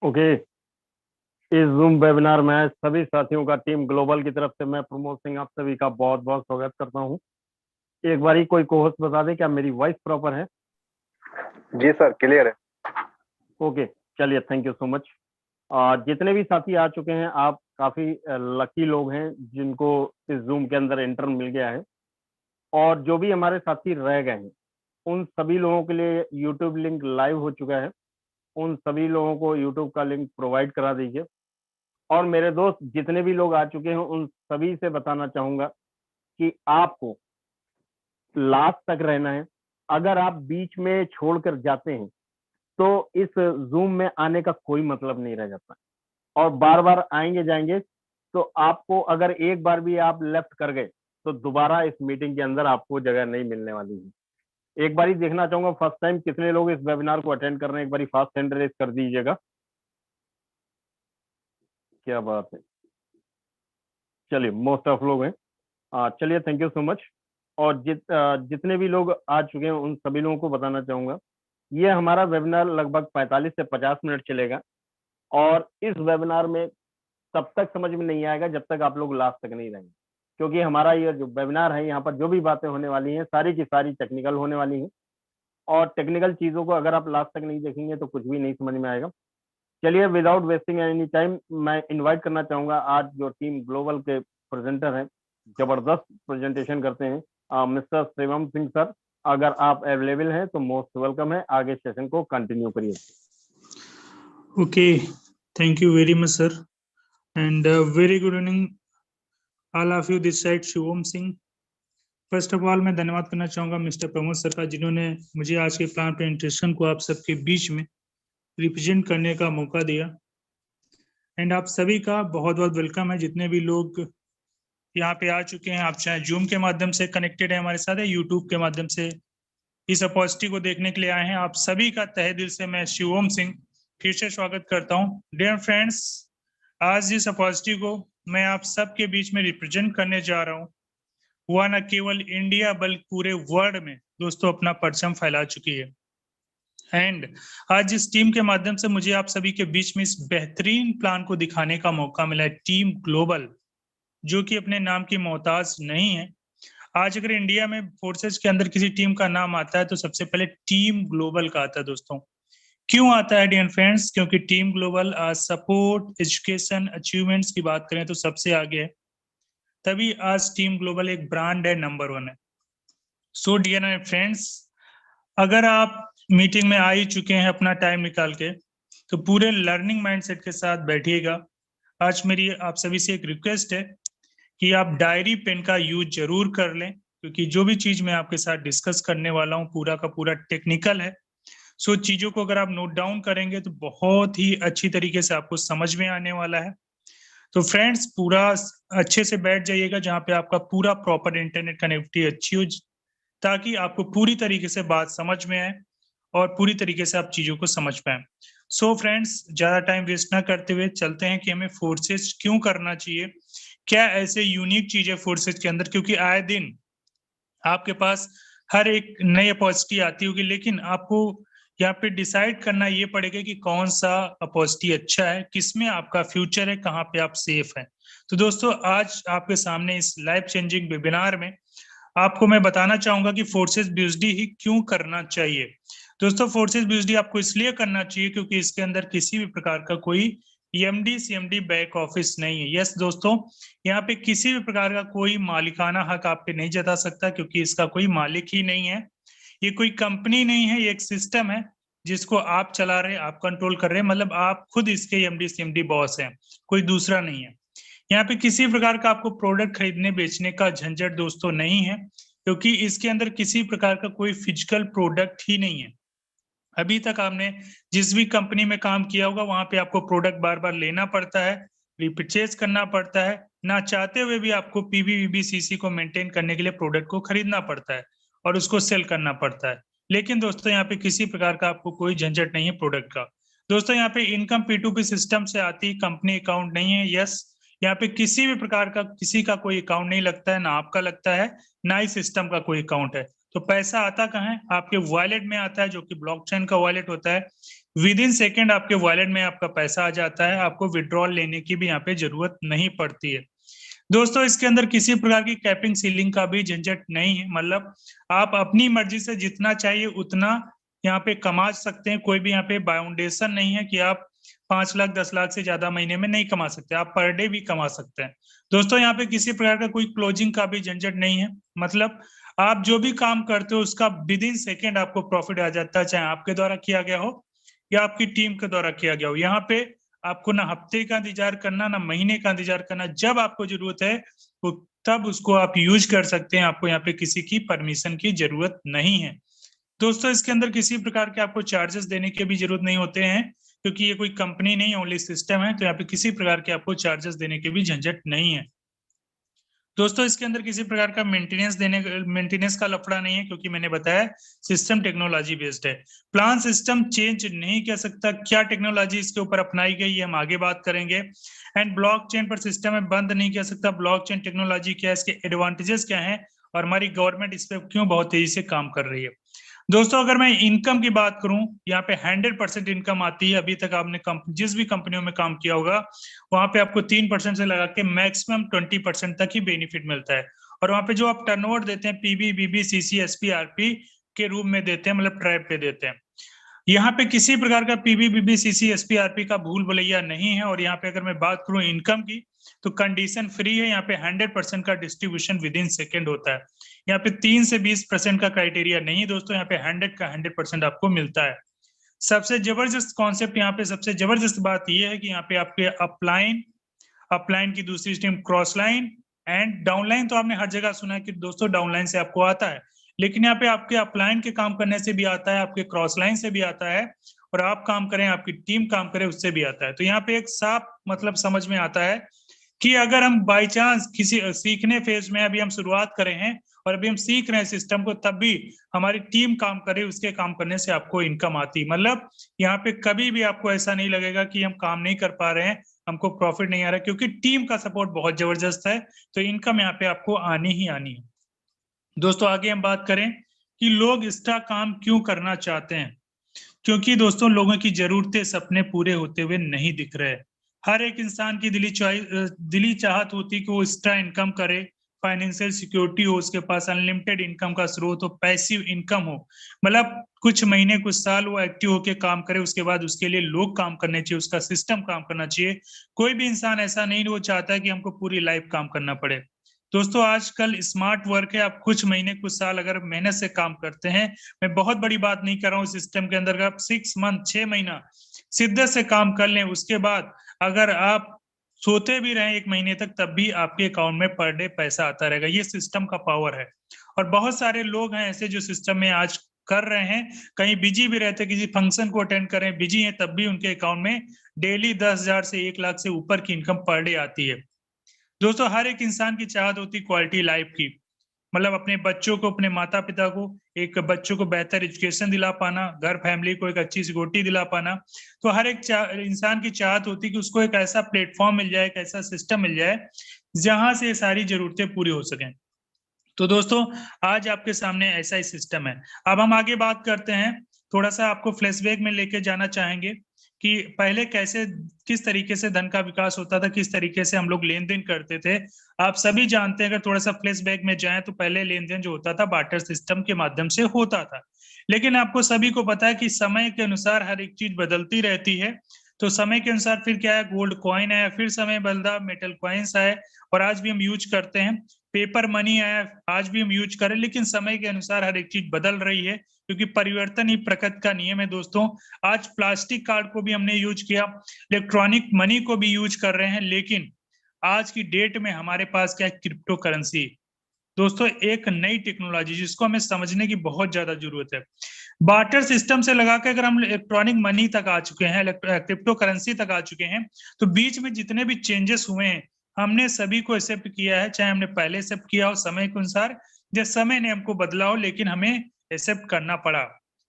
Okay. इस zoom webinar में सभी साथियों का टीम ग्लोबल की तरफ से मैं प्रमोद सिंह आप सभी का बहुत बहुत स्वागत करता हूं। एक बारी कोई कोहोस्ट बता दे क्या मेरी वॉइस प्रॉपर है? जी सर, क्लियर है। ओके, चलिए, थैंक यू सो मच। जितने भी साथी आ चुके हैं, आप काफी लकी लोग हैं जिनको इस जूम के अंदर एंटर मिल गया है। और जो भी हमारे साथी रह गए हैं उन सभी लोगों के लिए यूट्यूब लिंक लाइव हो चुका है। उन सभी लोगों को यूट्यूब का लिंक प्रोवाइड करा दीजिए। और मेरे दोस्त जितने भी लोग आ चुके हैं उन सभी से बताना चाहूंगा कि आपको लास्ट तक रहना है। अगर आप बीच में छोड़कर जाते हैं तो इस जूम में आने का कोई मतलब नहीं रह जाता। और बार बार आएंगे जाएंगे तो आपको अगर एक बार भी आप लेफ्ट कर गए तो दोबारा इस मीटिंग के अंदर आपको जगह नहीं मिलने वाली है। एक बार ही देखना चाहूंगा फर्स्ट टाइम कितने लोग इस वेबिनार को अटेंड कर रहे हैं। एक बार फास्ट हैंड रेज कर दीजिएगा। क्या बात है, चलिए, मोस्ट ऑफ लोग हैं। चलिए, थैंक यू सो मच। और जितने भी लोग आ चुके हैं उन सभी लोगों को बताना चाहूंगा ये हमारा वेबिनार लगभग 45 से 50 मिनट चलेगा। और इस वेबिनार में तब तक समझ में नहीं आएगा जब तक आप लोग लास्ट तक नहीं रहेंगे, क्योंकि हमारा ये जो वेबिनार है यहाँ पर जो भी बातें होने वाली हैं सारी की सारी टेक्निकल होने वाली हैं। और टेक्निकल चीजों को अगर आप लास्ट तक नहीं देखेंगे तो कुछ भी नहीं समझ में आएगा। चलिए, विदाउट वेस्टिंग एनी टाइम मैं इनवाइट करना चाहूंगा आज जो टीम ग्लोबल के प्रेजेंटर हैं, जबरदस्त प्रेजेंटेशन करते हैं, मिस्टर शिवम सिंह सर। अगर आप अवेलेबल हैं तो मोस्ट वेलकम है, आगे सेशन को कंटिन्यू करिए। Okay, thank you very much sir and very good evening all of you. This side Shivam Singh. First of all मैं धन्यवाद करना चाहूंगा मिस्टर प्रमोद सर का, जिन्होंने मुझे आज के प्लान प्रेजेंटेशन को आप सबके बीच में रिप्रेजेंट करने का मौका दिया। एंड आप सभी का बहुत बहुत वेलकम है। जितने भी लोग यहाँ पे आ चुके हैं, आप चाहे जूम के माध्यम से कनेक्टेड है हमारे साथ, है यूट्यूब के माध्यम से इस अपॉर्चुनिटी को देखने के लिए आए हैं, आप सभी का तहे दिल से मैं शिवम सिंह फिर से स्वागत करता हूँ। डियर फ्रेंड्स, आज इस अपॉर्चुनिटी को मैं आप सबके बीच में रिप्रेजेंट करने जा रहा हूँ। हुआ न केवल इंडिया बल्कि पूरे वर्ल्ड में दोस्तों अपना परचम फैला चुकी है। एंड आज इस टीम के माध्यम से मुझे आप सभी के बीच में इस बेहतरीन प्लान को दिखाने का मौका मिला है। टीम ग्लोबल, जो कि अपने नाम की मोहताज नहीं है। आज अगर इंडिया में फोर्सेस के अंदर किसी टीम का नाम आता है तो सबसे पहले टीम ग्लोबल का आता है दोस्तों। क्यों आता है डियर फ्रेंड्स? क्योंकि टीम ग्लोबल आज सपोर्ट, एजुकेशन, अचीवमेंट्स की बात करें तो सबसे आगे है। तभी आज टीम ग्लोबल एक ब्रांड है, नंबर 1 है। सो डियर फ्रेंड्स, अगर आप मीटिंग में आ ही चुके हैं अपना टाइम निकाल के, तो पूरे लर्निंग माइंडसेट के साथ बैठिएगा। आज मेरी आप सभी से एक रिक्वेस्ट है कि आप डायरी पेन का यूज जरूर कर लें, क्योंकि जो भी चीज मैं आपके साथ डिस्कस करने वाला हूँ पूरा का पूरा टेक्निकल है। सो चीजों को अगर आप नोट डाउन करेंगे तो बहुत ही अच्छी तरीके से आपको समझ में आने वाला है। तो फ्रेंड्स, पूरा अच्छे से बैठ जाइएगा जहाँ पे आपका पूरा प्रॉपर इंटरनेट कनेक्टिविटी अच्छी हो, ताकि आपको पूरी तरीके से बात समझ में आए और पूरी तरीके से आप चीजों को समझ पाए। सो फ्रेंड्स, ज्यादा टाइम वेस्ट ना करते हुए चलते हैं कि हमें फोर्सेस क्यों करना चाहिए, क्या ऐसे यूनिक चीजें फोर्सेस के अंदर, क्योंकि आए दिन आपके पास हर एक नई अपॉर्चुनिटी आती होगी, लेकिन आपको यहाँ पे डिसाइड करना ये पड़ेगा कि कौन सा अपॉर्चुनिटी अच्छा है, किसमें आपका फ्यूचर है, कहाँ पे आप सेफ हैं। तो दोस्तों, आज आपके सामने इस लाइफ चेंजिंग वेबिनार में आपको मैं बताना चाहूंगा कि फोर्सेस बीएसडी ही क्यों करना चाहिए। दोस्तों, फोर्सेस बीएसडी आपको इसलिए करना चाहिए क्योंकि इसके अंदर किसी भी प्रकार का कोई ईएमडी सीएमडी बैक ऑफिस नहीं है। यस दोस्तों, यहाँ पे किसी भी प्रकार का कोई मालिकाना हक आप पे नहीं जता सकता, क्योंकि इसका कोई मालिक ही नहीं है। ये कोई कंपनी नहीं है, ये एक सिस्टम है जिसको आप चला रहे, आप कंट्रोल कर रहे हैं। मतलब आप खुद इसके एमडी सीएमडी बॉस हैं, कोई दूसरा नहीं है। यहाँ पे किसी प्रकार का आपको प्रोडक्ट खरीदने बेचने का झंझट दोस्तों नहीं है, क्योंकि इसके अंदर किसी प्रकार का कोई फिजिकल प्रोडक्ट ही नहीं है। अभी तक आपने जिस भी कंपनी में काम किया होगा वहां पे आपको प्रोडक्ट बार बार लेना पड़ता है, रिपर्चेज करना पड़ता है, ना चाहते हुए भी आपको पीबीसीसी को मेंटेन करने के लिए प्रोडक्ट को खरीदना पड़ता है और उसको सेल करना पड़ता है। लेकिन दोस्तों, यहाँ पे किसी प्रकार का आपको कोई झंझट नहीं है प्रोडक्ट का। दोस्तों, यहाँ पे इनकम P2P सिस्टम से आती, कंपनी अकाउंट नहीं है। यस, यहाँ पे किसी भी प्रकार का किसी का कोई अकाउंट नहीं लगता है, ना आपका लगता है, ना ही सिस्टम का कोई अकाउंट है। तो पैसा आता कहाँ है? आपके वॉलेट में आता है, जो कि ब्लॉकचेन का वॉलेट होता है। विद इन सेकेंड आपके वॉलेट में आपका पैसा आ जाता है, आपको विड्रॉल लेने की भी यहाँ पे जरूरत नहीं पड़ती है। दोस्तों इसके अंदर किसी प्रकार की कैपिंग सीलिंग का भी झंझट नहीं है, मतलब आप अपनी मर्जी से जितना चाहिए उतना यहाँ पे कमा सकते हैं। कोई भी यहाँ पे बाउंडेशन नहीं है कि आप 5 लाख 10 लाख से ज्यादा महीने में नहीं कमा सकते, आप पर डे भी कमा सकते हैं। दोस्तों यहाँ पे किसी प्रकार का कोई क्लोजिंग का भी झंझट नहीं है, मतलब आप जो भी काम करते हो उसका विद इन सेकेंड आपको प्रॉफिट आ जाता है, चाहे आपके द्वारा किया गया हो या आपकी टीम के द्वारा किया गया हो। यहाँ पे आपको ना हफ्ते का इंतजार करना, ना महीने का इंतजार करना, जब आपको जरूरत है वो तब उसको आप यूज कर सकते हैं, आपको यहाँ पे किसी की परमिशन की जरूरत नहीं है। दोस्तों इसके अंदर किसी प्रकार के आपको चार्जेस देने की भी जरूरत नहीं होते हैं, क्योंकि ये कोई कंपनी नहीं, ओनली सिस्टम है, तो यहाँ पे किसी प्रकार के आपको चार्जेस देने की भी झंझट नहीं है। दोस्तों इसके अंदर किसी प्रकार का मेंटेनेंस का लफड़ा नहीं है, क्योंकि मैंने बताया सिस्टम टेक्नोलॉजी बेस्ड है। प्लान सिस्टम चेंज नहीं कर सकता, क्या टेक्नोलॉजी इसके ऊपर अपनाई गई है हम आगे बात करेंगे। एंड ब्लॉकचेन पर सिस्टम में बंद नहीं कर सकता। ब्लॉकचेन टेक्नोलॉजी क्या है, इसके एडवांटेजेस क्या है और हमारी गवर्नमेंट इस पर क्यों बहुत तेजी से काम कर रही है। दोस्तों अगर मैं इनकम की बात करूं, यहाँ पे 100% इनकम आती है। अभी तक आपने जिस भी कंपनियों में काम किया होगा वहां पे आपको 3% से लगा के मैक्सिमम 20% तक ही बेनिफिट मिलता है। और वहां पे जो आप टर्नओवर देते हैं पीबी, बीबी, सीसी, एसपी, आरपी के रूप में देते हैं, मतलब ट्रैप पे देते हैं। यहाँ पे किसी प्रकार का पीबी, बीबी, सीसी, एसपी, आरपी का भूल भुलैया नहीं है। और यहाँ पे अगर मैं बात करूं इनकम की तो कंडीशन फ्री है। यहाँ पे 100% का डिस्ट्रीब्यूशन विद इन सेकेंड होता है। यहाँ पे 3 से 20% का क्राइटेरिया नहीं दोस्तों, यहाँ पे 100 का 100% आपको मिलता है। सबसे जबरदस्त कॉन्सेप्ट यहाँ पे, सबसे जबरदस्त बात यह है कि यहाँ पे आपके अपलाइन की दूसरी stream cross line and downline. तो आपने हर जगह सुना है कि दोस्तों डाउनलाइन से आपको आता है, लेकिन यहाँ पे आपके अपलाइन के काम करने से भी आता है, आपके क्रॉस लाइन से भी आता है, और आप काम करें, आपकी टीम काम करे, उससे भी आता है। तो यहाँ पे एक साफ मतलब समझ में आता है कि अगर हम बाई चांस किसी सीखने फेज में अभी हम शुरुआत करें हैं और अभी हम सीख रहे हैं सिस्टम को, तब भी हमारी टीम काम करे, उसके काम करने से आपको इनकम आती। मतलब यहाँ पे कभी भी आपको ऐसा नहीं लगेगा कि हम काम नहीं कर पा रहे हैं, हमको प्रॉफिट नहीं आ रहा है, क्योंकि टीम का सपोर्ट बहुत जबरदस्त है। तो इनकम यहाँ पे आपको आनी ही आनी है। दोस्तों आगे हम बात करें कि लोग इसका काम क्यों करना चाहते हैं, क्योंकि दोस्तों लोगों की जरूरतें, सपने पूरे होते हुए नहीं दिख रहे। हर एक इंसान की दिली चाहत होती कि वो एक्स्ट्रा इनकम करे, फाइनेंशियल सिक्योरिटी हो, उसके पास अनलिमिटेड इनकम का स्रोत हो, पैसिव इनकम हो, मतलब कुछ महीने कुछ साल वो एक्टिव होके काम करे, उसके बाद उसके लिए लोग काम करने चाहिए, उसका सिस्टम काम करना चाहिए। कोई भी इंसान ऐसा नहीं वो चाहता है कि हमको पूरी लाइफ काम करना पड़े। दोस्तों आजकल स्मार्ट वर्क है, आप कुछ महीने कुछ साल अगर मेहनत से काम करते हैं, मैं बहुत बड़ी बात नहीं कर रहा हूँ सिस्टम के अंदर, आप 6 मंथ 6 महीना शिद्दत से काम कर लें, उसके बाद अगर आप सोते भी रहे 1 महीने तक, तब भी आपके अकाउंट में पर डे पैसा आता रहेगा। ये सिस्टम का पावर है। और बहुत सारे लोग हैं ऐसे जो सिस्टम में आज कर रहे हैं, कहीं बिजी भी रहते, किसी फंक्शन को अटेंड करें, बिजी हैं, तब भी उनके अकाउंट में डेली 10,000 से 1 लाख से ऊपर की इनकम पर डे आती है। दोस्तों हर एक इंसान की चाहत होती क्वालिटी लाइफ की, मतलब अपने बच्चों को, अपने माता पिता को, एक बच्चों को बेहतर एजुकेशन दिला पाना, घर फैमिली को एक अच्छी सिक्योरिटी दिला पाना। तो हर एक इंसान की चाहत होती कि उसको एक ऐसा प्लेटफॉर्म मिल जाए, एक ऐसा सिस्टम मिल जाए जहां से सारी जरूरतें पूरी हो सकें। तो दोस्तों आज आपके सामने ऐसा ही सिस्टम है। अब हम आगे बात करते हैं, थोड़ा सा आपको फ्लैशबैक में लेके जाना चाहेंगे कि पहले कैसे, किस तरीके से धन का विकास होता था, किस तरीके से हम लोग लेन देन करते थे। आप सभी जानते हैं, अगर थोड़ा सा फ्लैशबैक में जाएं तो पहले लेन देन जो होता था बार्टर सिस्टम के माध्यम से होता था। लेकिन आपको सभी को पता है कि समय के अनुसार हर एक चीज बदलती रहती है। तो समय के अनुसार फिर क्या है, गोल्ड कॉइन आया, फिर समय बदला, मेटल कॉइन्स आए, और आज भी हम यूज करते हैं। पेपर मनी आया, आज भी हम यूज करें, लेकिन समय के अनुसार हर एक चीज बदल रही है, क्योंकि परिवर्तन ही प्रकृति का नियम है। दोस्तों आज प्लास्टिक कार्ड को भी हमने यूज किया, इलेक्ट्रॉनिक मनी को भी यूज कर रहे हैं, लेकिन आज की डेट में हमारे पास क्या है, क्रिप्टो करेंसी। दोस्तों एक नई टेक्नोलॉजी जिसको हमें समझने की बहुत ज्यादा जरूरत है। बार्टर सिस्टम से लगा के अगर हम इलेक्ट्रॉनिक मनी तक आ चुके हैं, क्रिप्टो करेंसी तक आ चुके हैं, तो बीच में जितने भी चेंजेस हुए हैं हमने सभी को एक्सेप्ट किया है, चाहे हमने पहले एक्सेप्ट किया हो समय के अनुसार, जब समय ने हमको बदला हो, लेकिन हमें एक्सेप्ट करना पड़ा।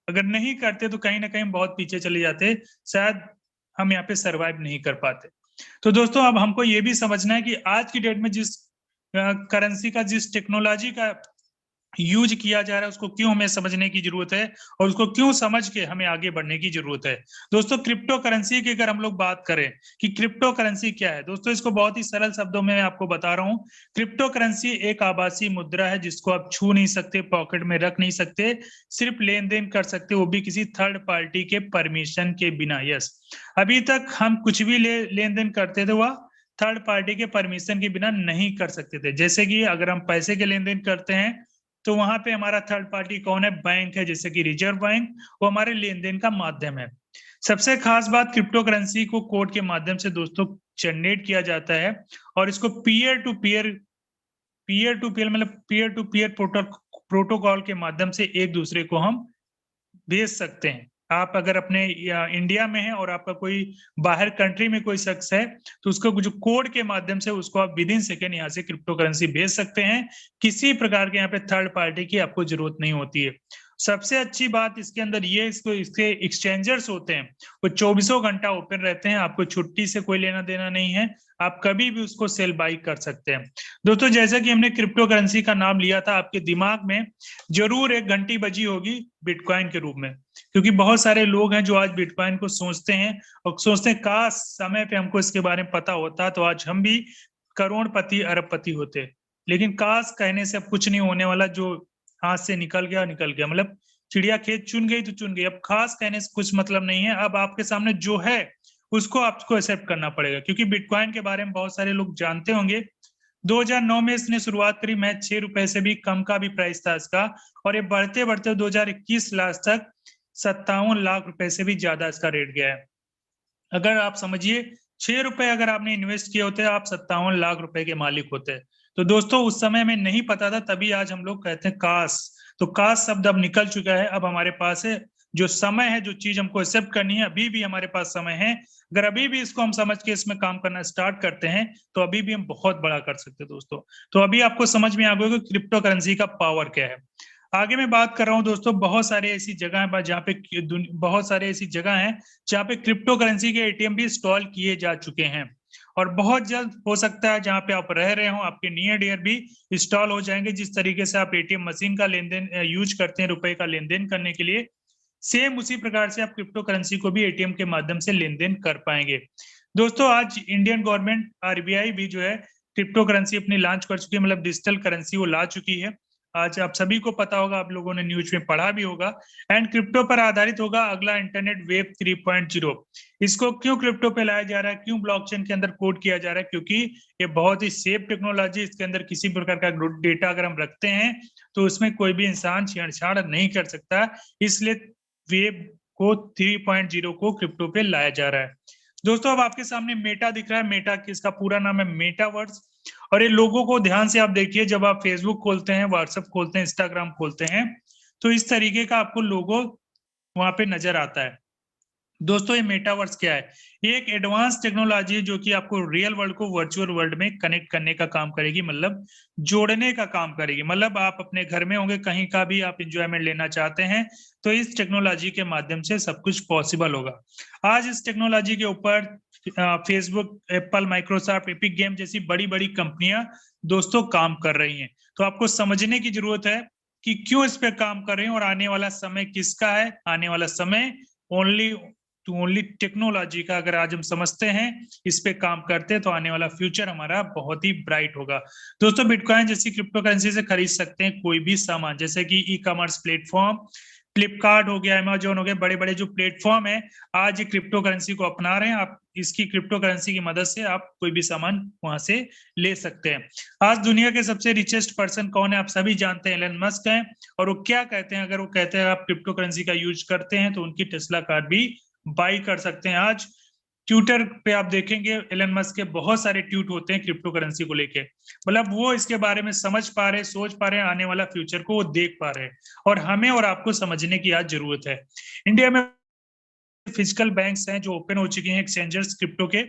अगर नहीं करते तो कहीं ना कहीं बहुत पीछे चले जाते, शायद हम यहाँ पे सरवाइव नहीं कर पाते। तो दोस्तों अब हमको ये भी समझना है कि आज की डेट में जिस करेंसी का, जिस टेक्नोलॉजी का यूज किया जा रहा है उसको क्यों हमें समझने की जरूरत है और उसको क्यों समझ के हमें आगे बढ़ने की जरूरत है। दोस्तों क्रिप्टो करेंसी की अगर हम लोग बात करें कि क्रिप्टो करेंसी क्या है, दोस्तों इसको बहुत ही सरल शब्दों में आपको बता रहा हूं। क्रिप्टो करेंसी एक आभासी मुद्रा है जिसको आप छू नहीं सकते, पॉकेट में रख नहीं सकते, सिर्फ लेन देन कर सकते, वो भी किसी थर्ड पार्टी के परमिशन के बिना। यस, अभी तक हम कुछ भी लेन देन करते थे वह थर्ड पार्टी के परमिशन के बिना नहीं कर सकते थे। जैसे कि अगर हम पैसे के लेन देन करते हैं तो वहां पे हमारा थर्ड पार्टी कौन है? बैंक है, जैसे कि रिजर्व बैंक, वो हमारे लेन देन का माध्यम है। सबसे खास बात, क्रिप्टो करेंसी को कोड के माध्यम से दोस्तों जनरेट किया जाता है और इसको पीयर टू पीयर मतलब पीयर टू पीयर प्रोटोकॉल के माध्यम से एक दूसरे को हम भेज सकते हैं। आप अगर अपने इंडिया में है और आपका कोई बाहर कंट्री में कोई शख्स है तो उसको जो कोड के माध्यम से उसको आप विद इन सेकेंड यहाँ से क्रिप्टो करेंसी भेज सकते हैं। किसी प्रकार के यहाँ पे थर्ड पार्टी की आपको जरूरत नहीं होती है। सबसे अच्छी बात इसके अंदर ये इसके एक्सचेंजर्स होते हैं वो 24 घंटा ओपन रहते हैं, आपको छुट्टी से कोई लेना देना नहीं है, आप कभी भी उसको सेल बाई कर सकते हैं। दोस्तों जैसा कि हमने क्रिप्टो करेंसी का नाम लिया था, आपके दिमाग में जरूर एक घंटी बजी होगी बिटकॉइन के रूप में, क्योंकि बहुत सारे लोग हैं जो आज बिटकॉइन को सोचते हैं और सोचते हैं काश समय पे हमको इसके बारे में पता होता तो आज हम भी करोड़पति अरबपति होते। लेकिन काश कहने से अब कुछ नहीं होने वाला, जो हाथ से निकल गया मतलब चिड़िया खेत चुन गई तो चुन गई। अब खास कहने से कुछ मतलब नहीं है, अब आपके सामने जो है उसको आपको एक्सेप्ट करना पड़ेगा, क्योंकि बिटकॉइन के बारे में बहुत सारे लोग जानते होंगे। 2009 में इसने शुरुआत करी, मैं 6 रुपए से भी कम का भी प्राइस था इसका, और ये बढ़ते बढ़ते 2021 लास्ट तक 57 लाख रुपए से भी ज्यादा इसका रेट गया है। अगर आप समझिए 6 रुपए अगर आपने इन्वेस्ट किए होते आप 57 लाख रुपए के मालिक होते। तो दोस्तों उस समय में नहीं पता था, तभी आज हम लोग कहते हैं काश। तो काश शब्द अब निकल चुका है, अब हमारे पास है जो समय है, जो चीज हमको एक्सेप्ट करनी है, अभी भी हमारे पास समय है। अगर अभी भी इसको हम समझ के इसमें काम करना स्टार्ट करते हैं तो अभी भी हम बहुत बड़ा कर सकते हैं दोस्तों। तो अभी आपको समझ में आ गया कि क्रिप्टो करेंसी का पावर क्या है। आगे मैं बात कर रहा हूं दोस्तों, बहुत सारे ऐसी जगह है जहाँ पे बहुत सारे ऐसी जगह हैं जहाँ पे क्रिप्टो करेंसी के एटीएम भी इंस्टॉल किए जा चुके हैं, और बहुत जल्द हो सकता है जहाँ पे आप रह रहे हो आपके नियर डियर भी इंस्टॉल हो जाएंगे। जिस तरीके से आप एटीएम मशीन का लेन देन यूज करते हैं रुपए का लेन देन करने के लिए, सेम उसी प्रकार से आप क्रिप्टो करेंसी को भी एटीएम के माध्यम से लेन देन कर पाएंगे। दोस्तों आज इंडियन गवर्नमेंट आरबीआई भी जो है क्रिप्टो करेंसी अपनी लॉन्च कर चुकी है, मतलब डिजिटल करेंसी वो ला चुकी है। आज आप सभी को पता होगा, आप लोगों ने न्यूज में पढ़ा भी होगा। एंड क्रिप्टो पर आधारित होगा अगला इंटरनेट वेब 3.0। इसको क्यों क्रिप्टो पे लाया जा रहा है, क्यों ब्लॉकचेन के अंदर कोड किया जा रहा है? क्योंकि ये बहुत ही सेफ टेक्नोलॉजी, इसके अंदर किसी प्रकार का डेटा अगर हम रखते हैं तो उसमें कोई भी इंसान छेड़छाड़ नहीं कर सकता, इसलिए वेब को 3.0 को क्रिप्टो पे लाया जा रहा है। दोस्तों अब आपके सामने मेटा दिख रहा है, मेटा किसका पूरा नाम है मेटावर्स। और ये लोगों को ध्यान से आप देखिए, जब आप फेसबुक खोलते हैं, व्हाट्सएप खोलते हैं, इंस्टाग्राम खोलते हैं तो इस तरीके का आपको लोगो वहां पे नजर आता है। दोस्तों ये मेटावर्स क्या है? ये एक एडवांस टेक्नोलॉजी है जो कि आपको रियल वर्ल्ड को वर्चुअल वर्ल्ड में कनेक्ट करने का काम करेगी, मतलब जोड़ने का काम करेगी। मतलब आप अपने घर में होंगे, कहीं का भी आप एंजॉयमेंट लेना चाहते हैं तो इस टेक्नोलॉजी के माध्यम से सब कुछ पॉसिबल होगा। आज इस टेक्नोलॉजी के ऊपर Facebook, Apple, Microsoft, epic game जैसी बड़ी बड़ी कंपनियां दोस्तों काम कर रही हैं। तो आपको समझने की जरूरत है कि क्यों इस पे काम कर रहे हैं और आने वाला समय किसका है। आने वाला समय ओनली टेक्नोलॉजी का। अगर आज हम समझते हैं, इस पे काम करते हैं, तो आने वाला फ्यूचर हमारा बहुत ही ब्राइट होगा। दोस्तों बिटकॉइन जैसी क्रिप्टो करेंसी से खरीद सकते हैं कोई भी सामान, जैसे कि ई कॉमर्स प्लेटफॉर्म, फ्लिपकार्ट हो गया, अमेजोन हो गया, बड़े बड़े जो प्लेटफॉर्म है आज ये क्रिप्टो करेंसी को अपना रहे हैं। आप इसकी क्रिप्टो करेंसी की मदद से आप कोई भी सामान वहां से ले सकते हैं। आज दुनिया के सबसे रिचेस्ट पर्सन कौन है? आप सभी जानते हैं, एलन मस्क हैं। और वो क्या कहते हैं? अगर वो कहते हैं आप क्रिप्टो करेंसी का यूज करते हैं तो उनकी टेस्ला कार भी बाई कर सकते हैं। आज ट्विटर पे आप देखेंगे एलन मस्क के बहुत सारे ट्वीट होते हैं क्रिप्टो करेंसी को लेके, मतलब वो इसके बारे में समझ पा रहे, सोच पा रहे हैं, आने वाला फ्यूचर को वो देख पा रहे हैं। और हमें और आपको समझने की आज जरूरत है। इंडिया में फिजिकल बैंक्स हैं जो ओपन हो चुकी हैं, एक्सचेंजर्स क्रिप्टो के,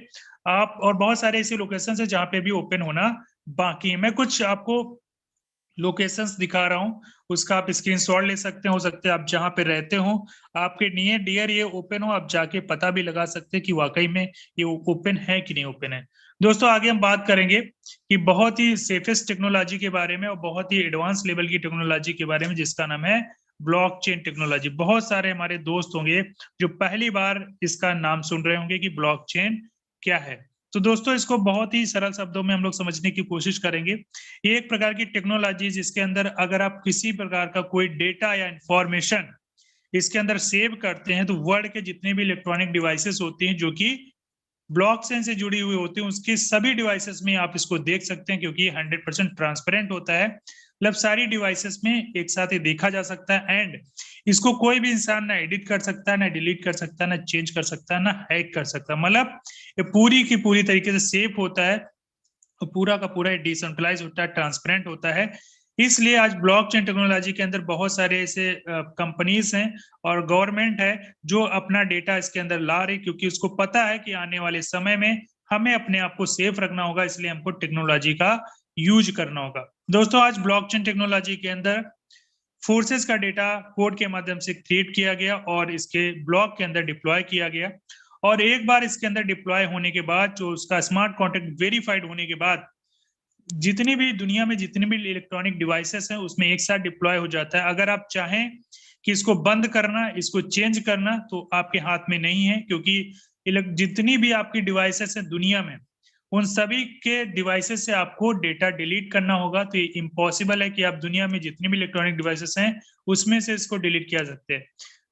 आप और बहुत सारे ऐसे लोकेशन है जहां पे भी ओपन होना बाकी है। मैं कुछ आपको लोकेशंस दिखा रहा हूं, उसका आप स्क्रीनशॉट ले सकते हैं। हो सकते हैं आप जहां पे रहते हो आपके नियर डियर ये ओपन हो, आप जाके पता भी लगा सकते हैं कि वाकई में ये ओपन है कि नहीं ओपन है। दोस्तों आगे हम बात करेंगे कि बहुत ही सेफेस्ट टेक्नोलॉजी के बारे में और बहुत ही एडवांस लेवल की टेक्नोलॉजी के बारे में, जिसका नाम है ब्लॉकचेन टेक्नोलॉजी। बहुत सारे हमारे दोस्त होंगे जो पहली बार इसका नाम सुन रहे होंगे कि ब्लॉकचेन क्या है। तो दोस्तों इसको बहुत ही सरल शब्दों में हम लोग समझने की कोशिश करेंगे। ये एक प्रकार की टेक्नोलॉजी जिसके अंदर अगर आप किसी प्रकार का कोई डेटा या इंफॉर्मेशन इसके अंदर सेव करते हैं तो वर्ल्ड के जितने भी इलेक्ट्रॉनिक डिवाइसेस होती हैं जो कि ब्लॉकचेन से जुड़ी हुई होती है, उसके सभी डिवाइसेस में आप इसको देख सकते हैं, क्योंकि 100% ट्रांसपेरेंट होता है। मतलब सारी डिवाइसेस में एक साथ ही देखा जा सकता है एंड इसको कोई भी इंसान ना एडिट कर सकता है, ना डिलीट कर सकता है, ना चेंज कर सकता है, ना हैक कर सकता है। मतलब ये पूरी की पूरी तरीके से सेफ होता है, पूरा का पूरा डिसेंट्रलाइज होता है, ट्रांसपेरेंट होता है। इसलिए आज ब्लॉकचेन टेक्नोलॉजी के अंदर बहुत सारे ऐसे कंपनीज हैं और गवर्नमेंट है जो अपना डेटा इसके अंदर ला रही, क्योंकि उसको पता है कि आने वाले समय में हमें अपने आप को सेफ रखना होगा, इसलिए हमको टेक्नोलॉजी का यूज करना होगा। दोस्तों आज ब्लॉकचेन टेक्नोलॉजी के अंदर फोर्सेस का डेटा कोड के माध्यम से क्रिएट किया गया और इसके ब्लॉक के अंदर डिप्लॉय किया गया, और एक बार इसके अंदर डिप्लॉय होने के बाद जो उसका स्मार्ट कॉन्ट्रैक्ट वेरीफाइड होने के बाद जितनी भी दुनिया में जितनी भी इलेक्ट्रॉनिक डिवाइसेस हैं उसमें एक साथ डिप्लॉय हो जाता है। अगर आप चाहें कि इसको बंद करना, इसको चेंज करना, तो आपके हाथ में नहीं है, क्योंकि जितनी भी आपकी डिवाइसेस हैं दुनिया में उन सभी के डिवाइसेस से आपको डेटा डिलीट करना होगा। तो ये इम्पॉसिबल है कि आप दुनिया में जितनी भी इलेक्ट्रॉनिक डिवाइसेस हैं उसमें से इसको डिलीट किया सकते हैं।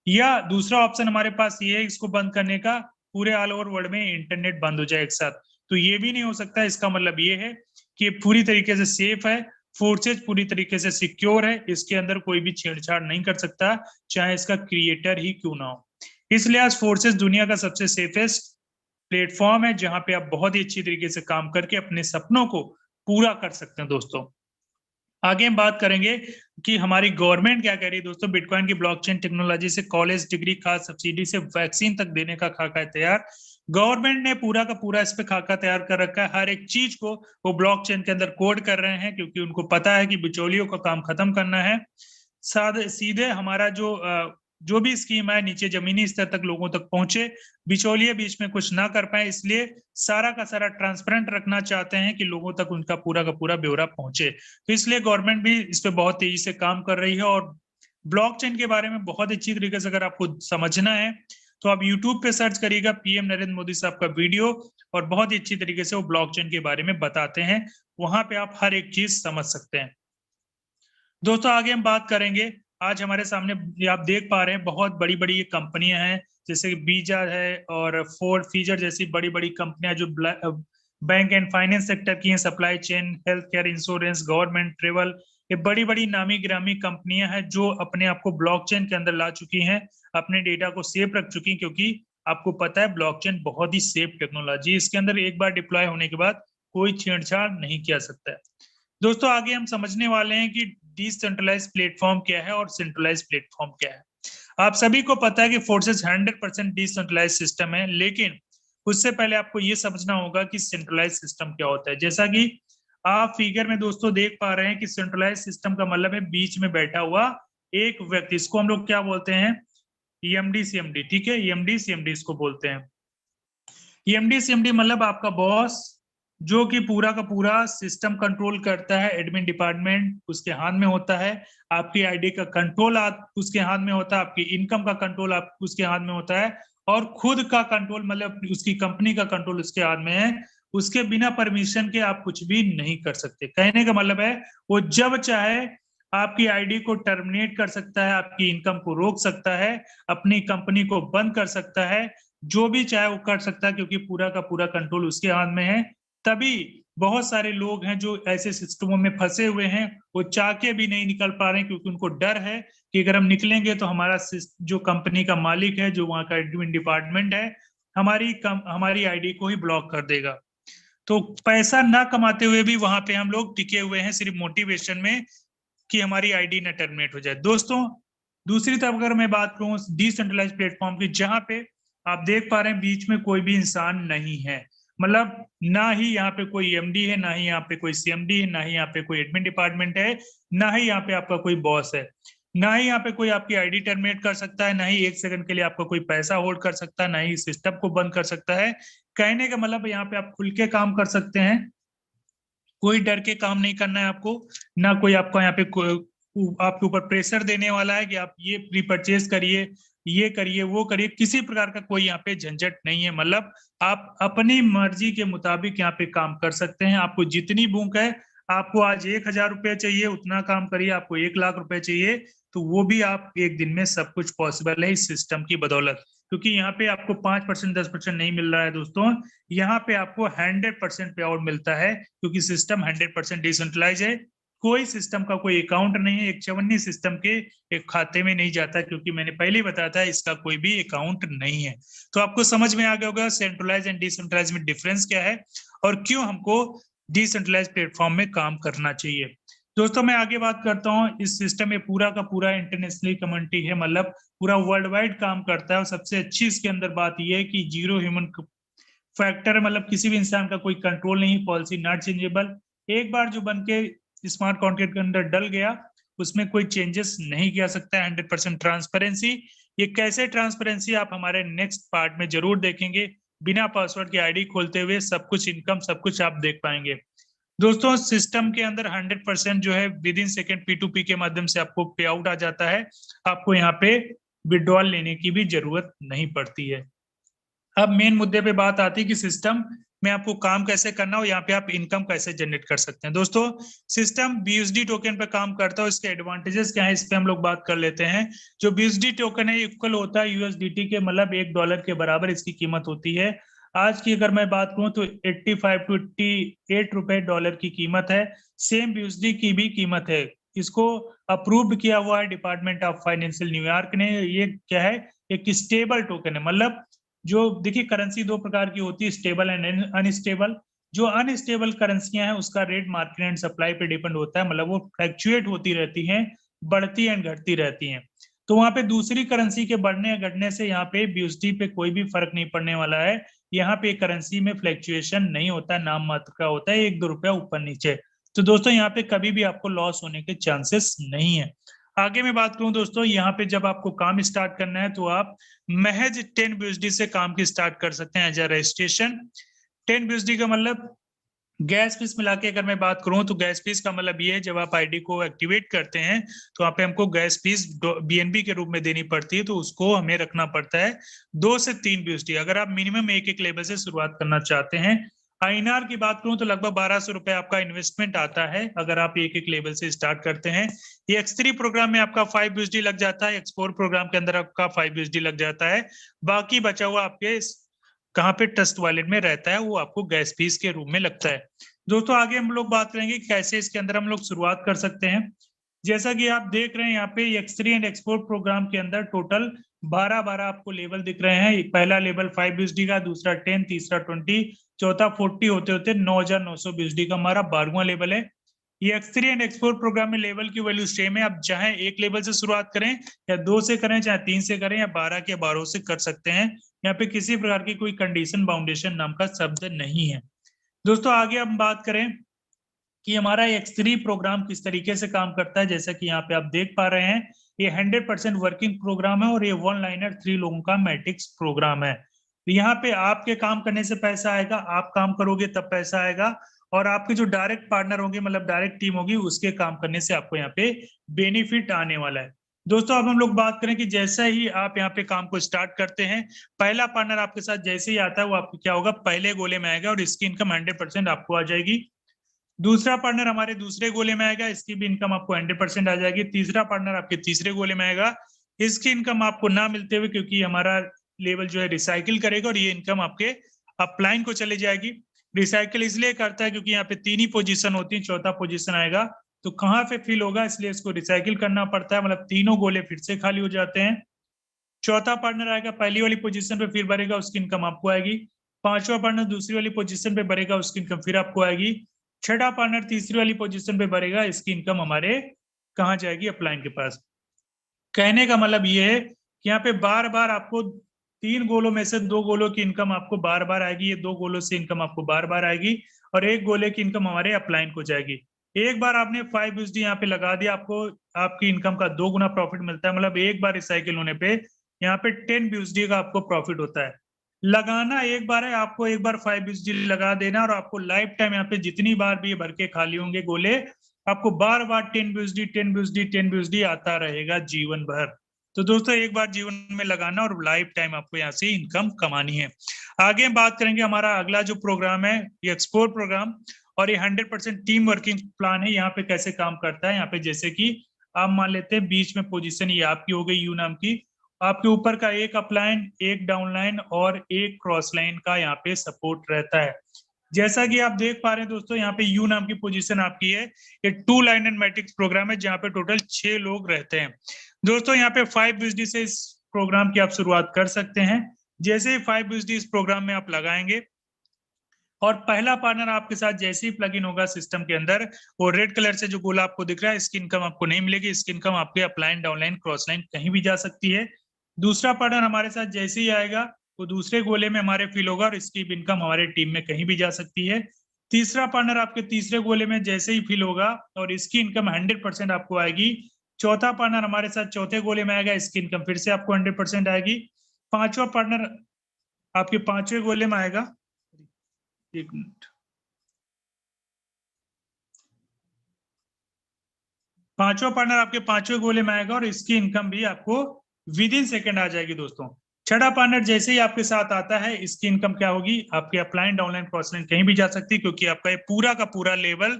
या दूसरा ऑप्शन हमारे पास ये है इसको बंद करने का, पूरे ऑल ओवर वर्ल्ड में इंटरनेट बंद हो जाए एक साथ, तो ये भी नहीं हो सकता। इसका मतलब ये है कि पूरी तरीके से सेफ है, फोर्सेज पूरी तरीके से सिक्योर है, इसके अंदर कोई भी छेड़छाड़ नहीं कर सकता, चाहे इसका क्रिएटर ही क्यों ना हो। इसलिए आज फोर्सेज दुनिया का सबसे सेफेस्ट प्लेटफॉर्म है जहां पे आप बहुत ही अच्छी तरीके से काम करके अपने सपनों को पूरा कर सकते हैं। दोस्तों आगे हम बात करेंगे कि हमारी गवर्नमेंट क्या कह रही है। दोस्तों बिटकॉइन की ब्लॉकचेन टेक्नोलॉजी से कॉलेज डिग्री, खास सब्सिडी से वैक्सीन तक देने का खाका है तैयार। गवर्नमेंट ने पूरा का पूरा इस पे खाका तैयार कर रखा है। हर एक चीज को वो ब्लॉकचेन के अंदर कोड कर रहे हैं, क्योंकि उनको पता है कि बिचौलियों का काम खत्म करना है। सीधे हमारा जो भी स्कीम है नीचे जमीनी स्तर तक लोगों तक पहुंचे, बिचौलिए बीच में कुछ ना कर पाए, इसलिए सारा का सारा ट्रांसपेरेंट रखना चाहते हैं कि लोगों तक उनका पूरा का पूरा ब्यौरा पहुंचे। तो इसलिए गवर्नमेंट भी इस पे बहुत तेजी से काम कर रही है। और ब्लॉकचेन के बारे में बहुत अच्छी तरीके से अगर आपको समझना है तो आप यूट्यूब पे सर्च करिएगा पीएम नरेंद्र मोदी साहब का वीडियो, और बहुत ही अच्छी तरीके से वो ब्लॉकचेन के बारे में बताते हैं, वहां पे आप हर एक चीज समझ सकते हैं। दोस्तों आगे हम बात करेंगे, आज हमारे सामने आप देख पा रहे हैं बहुत बड़ी बड़ी कंपनियां हैं, जैसे बीजा है और फोर्ड फीजर जैसी बड़ी बड़ी कंपनियां जो बैंक एंड फाइनेंस सेक्टर की हैं, supply chain, health care, insurance, government, travel, ये बड़ी बड़ी नामी गिरामी कंपनियां हैं जो अपने आप को ब्लॉकचेन के अंदर ला चुकी हैं, अपने डेटा को सेफ रख चुकी हैं, क्योंकि आपको पता है ब्लॉकचेन बहुत ही सेफ टेक्नोलॉजी, इसके अंदर एक बार डिप्लॉय होने के बाद कोई छेड़छाड़ नहीं किया सकता है। दोस्तों आगे हम समझने वाले हैं कि डिसेंट्रलाइज प्लेटफॉर्म क्या है और सेंट्रलाइज प्लेटफॉर्म क्या है। आप सभी को पता है कि फोर्सेस 100% डिसेंट्रलाइज सिस्टम है, लेकिन उससे पहले आपको यह समझना होगा कि सेंट्रलाइज सिस्टम क्या होता है। जैसा कि आप फिगर में दोस्तों देख पा रहे हैं कि सेंट्रलाइज सिस्टम का मतलब है बीच में बैठा हुआ एक व्यक्ति, इसको हम लोग क्या बोलते हैं, ईएमडी सीएमडी। ठीक है, ईएमडी सीएमडी इसको बोलते हैं। ईएमडी सीएमडी मतलब आपका बॉस जो कि पूरा का पूरा सिस्टम कंट्रोल करता है, एडमिन डिपार्टमेंट उसके हाथ में होता है, आपकी आईडी का कंट्रोल उसके हाथ में होता है, आपकी इनकम का कंट्रोल उसके हाथ में होता है, और खुद का कंट्रोल मतलब उसकी कंपनी का कंट्रोल उसके हाथ में है। उसके बिना परमिशन के आप कुछ भी नहीं कर सकते। कहने का मतलब है वो जब चाहे आपकी आईडी को टर्मिनेट कर सकता है, आपकी इनकम को रोक सकता है, अपनी कंपनी को बंद कर सकता है, जो भी चाहे वो कर सकता है, क्योंकि पूरा का पूरा कंट्रोल उसके हाथ में है। तभी बहुत सारे लोग हैं जो ऐसे सिस्टमों में फंसे हुए हैं, वो चाह के भी नहीं निकल पा रहे हैं, क्योंकि उनको डर है कि अगर हम निकलेंगे तो हमारा जो कंपनी का मालिक है, जो वहां का एडमिन डिपार्टमेंट है, हमारी आईडी को ही ब्लॉक कर देगा। तो पैसा ना कमाते हुए भी वहां पे हम लोग टिके हुए हैं सिर्फ मोटिवेशन में कि हमारी आईडी ना टर्मिनेट हो जाए। दोस्तों दूसरी तरफ अगर मैं बात करूं डिसेंट्रलाइज प्लेटफॉर्म की, जहां पे आप देख पा रहे हैं बीच में कोई भी इंसान नहीं है, मतलब ना ही यहाँ पे कोई एमडी है, ना ही यहाँ पे कोई सीएमडी है, ना ही यहाँ पे कोई एडमिन डिपार्टमेंट है, ना ही यहाँ पे आपका कोई बॉस है। ना ही यहाँ पे कोई आपकी आईडी टर्मिनेट कर सकता है, ना ही 1 सेकंड के लिए आपका कोई पैसा होल्ड कर सकता है, ना ही सिस्टम को बंद कर सकता है। कहने का मतलब यहाँ पे आप खुल के काम कर सकते हैं, कोई डर के काम नहीं करना है आपको, ना कोई आपको यहाँ पे आपके ऊपर प्रेशर देने वाला है कि आप ये प्री परचेज करिए, ये करिए, वो करिए, किसी प्रकार का कोई यहाँ पे झंझट नहीं है। मतलब आप अपनी मर्जी के मुताबिक यहाँ पे काम कर सकते हैं। आपको जितनी भूख है, आपको आज 1000 रुपये चाहिए उतना काम करिए, आपको 1 लाख रुपए चाहिए तो वो भी आप एक दिन में सब कुछ पॉसिबल है इस सिस्टम की बदौलत। क्योंकि यहाँ पे आपको 5% 10% नहीं मिल रहा है दोस्तों, यहाँ पे आपको 100% पे आउट मिलता है, क्योंकि सिस्टम 100% डिसेंट्रलाइज है। कोई सिस्टम का कोई अकाउंट नहीं है, एक चवन्नी सिस्टम के एक खाते में नहीं जाता, क्योंकि मैंने पहले ही बताया था इसका कोई भी अकाउंट नहीं है। तो आपको समझ में आ गया होगा सेंट्रलाइज एंड डिसेंट्रलाइज में डिफरेंस क्या है और क्यों हमको डिसेंट्रलाइज प्लेटफॉर्म में काम करना चाहिए। दोस्तों मैं आगे बात करता हूँ, इस सिस्टम में पूरा का पूरा इंटरनेशनल कम्युनिटी है, मतलब पूरा वर्ल्ड वाइड काम करता है। और सबसे अच्छी इसके अंदर बात यह है कि 0 ह्यूमन फैक्टर है, मतलब किसी भी इंसान का कोई कंट्रोल नहीं, पॉलिसी नॉट चेंजेबल। एक बार जो बन के स्मार्ट कॉन्ट्रैक्ट के अंदर डल गया उसमें कोई चेंजेस नहीं किया सकता है। 100% ट्रांसपेरेंसी। ये कैसे ट्रांसपेरेंसी आप हमारे नेक्स्ट पार्ट में जरूर देखेंगे। बिना पासवर्ड की आईडी खोलते हुए सब कुछ इनकम सब कुछ आप देख पाएंगे। दोस्तों सिस्टम के अंदर 100% जो है विद इन सेकेंड P2P के माध्यम से आपको पे आउट आ जाता है, आपको यहाँ पे विड्रॉल लेने की भी जरूरत नहीं पड़ती है। अब मेन मुद्दे पे बात आती है कि सिस्टम में आपको काम कैसे करना हो, यहाँ पे आप इनकम कैसे जनरेट कर सकते हैं। दोस्तों सिस्टम BUSD टोकन पे काम करता है, इसके एडवांटेजेस क्या है इस पे हम लोग बात कर लेते हैं। जो BUSD टोकन है इक्वल होता है USDT के, मतलब $1 के बराबर इसकी कीमत होती है। आज की अगर मैं बात करूं तो 85 to 88 रुपए डॉलर की कीमत है। सेम BUSD की भी कीमत है। इसको अप्रूव्ड किया हुआ है डिपार्टमेंट ऑफ फाइनेंशियल न्यूयॉर्क ने। ये क्या है, एक स्टेबल टोकन है। मतलब जो देखिए करेंसी 2 प्रकार की होती है, स्टेबल एंड अनस्टेबल। जो अनस्टेबल करेंसियां हैं उसका रेट मार्केट एंड सप्लाई पे डिपेंड होता है, मतलब वो फ्लक्चुएट होती रहती हैं, बढ़ती एंड घटती रहती हैं। तो वहां पे दूसरी करेंसी के बढ़ने या घटने से यहाँ पे BUSD पे कोई भी फर्क नहीं पड़ने वाला है। यहाँ पे करेंसी में फ्लक्चुएशन नहीं होता है, नाम मात्र का होता है, 1-2 रुपया ऊपर नीचे। तो दोस्तों यहाँ पे कभी भी आपको लॉस होने के चांसेस नहीं है। आगे मैं बात करूं दोस्तों, यहाँ पे जब आपको काम स्टार्ट करना है तो आप महज 10 BUSD से काम की स्टार्ट कर सकते हैं एज अ रजिस्ट्रेशन। 10 BUSD का मतलब गैस फीस मिला के अगर मैं बात करूं तो गैस फीस का मतलब ये है जब आप आईडी को एक्टिवेट करते हैं तो वहां पे हमको गैस फीस BNB के रूप में देनी पड़ती है, तो उसको हमें रखना पड़ता है 2 से 3 BUSD। अगर आप मिनिमम एक लेवल से शुरुआत करना चाहते हैं। INR की बात करूं तो लगभग 1200 रुपए आपका इन्वेस्टमेंट आता है अगर आप एक लेवल से स्टार्ट करते हैं। ये X3 प्रोग्राम में आपका 5 BUSD लग जाता है, X4 प्रोग्राम के अंदर आपका 5 BUSD लग जाता है। बाकी बचा हुआ आपके कहाँ पे ट्रस्ट वॉलेट में रहता है वो आपको गैस फीस के रूप में लगता है। दोस्तों आगे हम लोग बात करेंगे कैसे इसके अंदर हम लोग शुरुआत कर सकते हैं। जैसा कि आप देख रहे हैं यहाँ पे X3 एंड X4 प्रोग्राम के अंदर टोटल 12 आपको लेवल दिख रहे हैं। पहला लेवल 5 BUSD का, दूसरा 10, तीसरा 20, चौथा 40 होते होते 9900 BUSD का हमारा 12वां लेवल है। ये X3 एंड X4 प्रोग्राम में लेवल की वैल्यू सेम है। आप चाहे एक लेवल से शुरुआत करें या 2 से करें, चाहे 3 से करें या 12 के 12 से कर सकते हैं। यहाँ पे किसी प्रकार की कोई कंडीशन बाउंडेशन नाम का शब्द नहीं है। दोस्तों आगे हम बात करें कि हमारा X3 प्रोग्राम किस तरीके से काम करता है। जैसा कि यहाँ पे आप देख पा रहे हैं ये 100% वर्किंग प्रोग्राम है और ये 1 लाइनर 3 लोगों का मैट्रिक्स प्रोग्राम है। तो यहाँ पे आपके काम करने से पैसा आएगा, आप काम करोगे तब पैसा आएगा, और आपके जो डायरेक्ट पार्टनर होंगे मतलब डायरेक्ट टीम होगी उसके काम करने से आपको यहाँ पे बेनिफिट आने वाला है। दोस्तों अब हम लोग बात करें कि जैसे ही आप यहाँ पे काम को स्टार्ट करते हैं, पहला पार्टनर आपके साथ जैसे ही आता है वो आपको क्या होगा, पहले गोले में आएगा और इसकी इनकम 100% आपको आ जाएगी। दूसरा पार्टनर हमारे दूसरे गोले में आएगा, इसकी भी इनकम आपको 100% आ जाएगी। तीसरा पार्टनर आपके तीसरे गोले में आएगा, इसकी इनकम आपको ना मिलते हुए, क्योंकि हमारा लेवल जो है रिसाइकिल करेगा और ये इनकम आपके अपलाइन को चली जाएगी। रिसाइकिल इसलिए करता है क्योंकि यहाँ पे 3 ही पोजीशन होती है, चौथा पोजीशन आएगा तो कहाँ पे फिल होगा, इसलिए इसको रिसाइकिल करना पड़ता है। मतलब तीनों गोले फिर से खाली हो जाते हैं। चौथा पार्टनर आएगा पहली वाली पोजीशन पे, फिर भरेगा, उसकी इनकम आपको आएगी। पांचवा पार्टनर दूसरी वाली पोजीशन पे भरेगा, उसकी इनकम फिर आपको आएगी। छठा पार्टनर तीसरी वाली पोजीशन पे भरेगा, इसकी इनकम हमारे कहाँ जाएगी, अपलाइन के पास। कहने का मतलब ये है कि यहाँ पे बार बार आपको 3 गोलों में से 2 गोलों की इनकम आपको बार बार आएगी, ये 2 गोलों से इनकम आपको बार बार आएगी और 1 गोले की इनकम हमारे अपलाइन को जाएगी। एक बार आपने 5 USD यहाँ पे लगा दिया, आपको आपकी इनकम का 2 गुना प्रॉफिट मिलता है। मतलब एक बार रिसाइकिल होने पे यहाँ पे 10 USD का आपको प्रॉफिट होता है। लगाना एक बार है, आपको एक बार 5 USD लगा देना और आपको लाइफ टाइम यहाँ पे जितनी बार भी ये भर के खाली होंगे गोले, आपको बार बार 10 USD 10 USD 10 USD आता रहेगा जीवन भर। तो दोस्तों एक बार जीवन में लगाना और लाइफ टाइम आपको यहाँ से इनकम कमानी है। आगे हम बात करेंगे हमारा अगला जो प्रोग्राम है, ये एक्सप्लोर प्रोग्राम, और ये 100% टीम वर्किंग प्लान है। यहाँ पे कैसे काम करता है, यहाँ पे जैसे कि आप मान लेते हैं बीच में पोजीशन ये आपकी हो गई यू नाम की, आपके ऊपर का एक अपलाइन, एक डाउनलाइन और एक क्रॉस लाइन का यहाँ पे सपोर्ट रहता है। जैसा कि आप देख पा रहे हैं दोस्तों, यहाँ पे यू नाम की पोजीशन आपकी है। ये 2 लाइन एंड मैट्रिक्स प्रोग्राम है जहाँ पे टोटल 6 लोग रहते हैं। दोस्तों यहाँ पे 5 USD से इस प्रोग्राम की आप शुरुआत कर सकते हैं। जैसे ही 5 USD इस प्रोग्राम में आप लगाएंगे और पहला पार्टनर आपके साथ जैसे ही प्लग इन होगा सिस्टम के अंदर, वो रेड कलर से जो गोला आपको दिख रहा है, इसकी इनकम आपको नहीं मिलेगी। इसकी इनकम आपके अपलाइन, डाउनलाइन, क्रॉस लाइन कहीं भी जा सकती है। दूसरा पार्टनर हमारे साथ जैसे ही आएगा वो दूसरे गोले में हमारे फिल होगा और इसकी इनकम हमारे टीम में कहीं भी जा सकती है। तीसरा पार्टनर आपके तीसरे गोले में जैसे ही फिल होगा और इसकी इनकम 100% आपको आएगी। चौथा पार्टनर हमारे साथ चौथे गोले में आएगा, इसकी इनकम फिर से आपको 100% आएगी। पांचवा पार्टनर आपके पांचवें गोले में आएगा, एक मिनट, पांचवा पार्टनर आपके पांचवें गोले में आएगा और इसकी इनकम भी आपको विद इन सेकेंड आ जाएगी दोस्तों। छठा पार्टनर जैसे ही आपके साथ आता है, इसकी इनकम क्या होगी, आपके अपलाइन, डाउनलाइन, क्रॉस लाइन कहीं भी जा सकती है, क्योंकि आपका ये पूरा का पूरा लेवल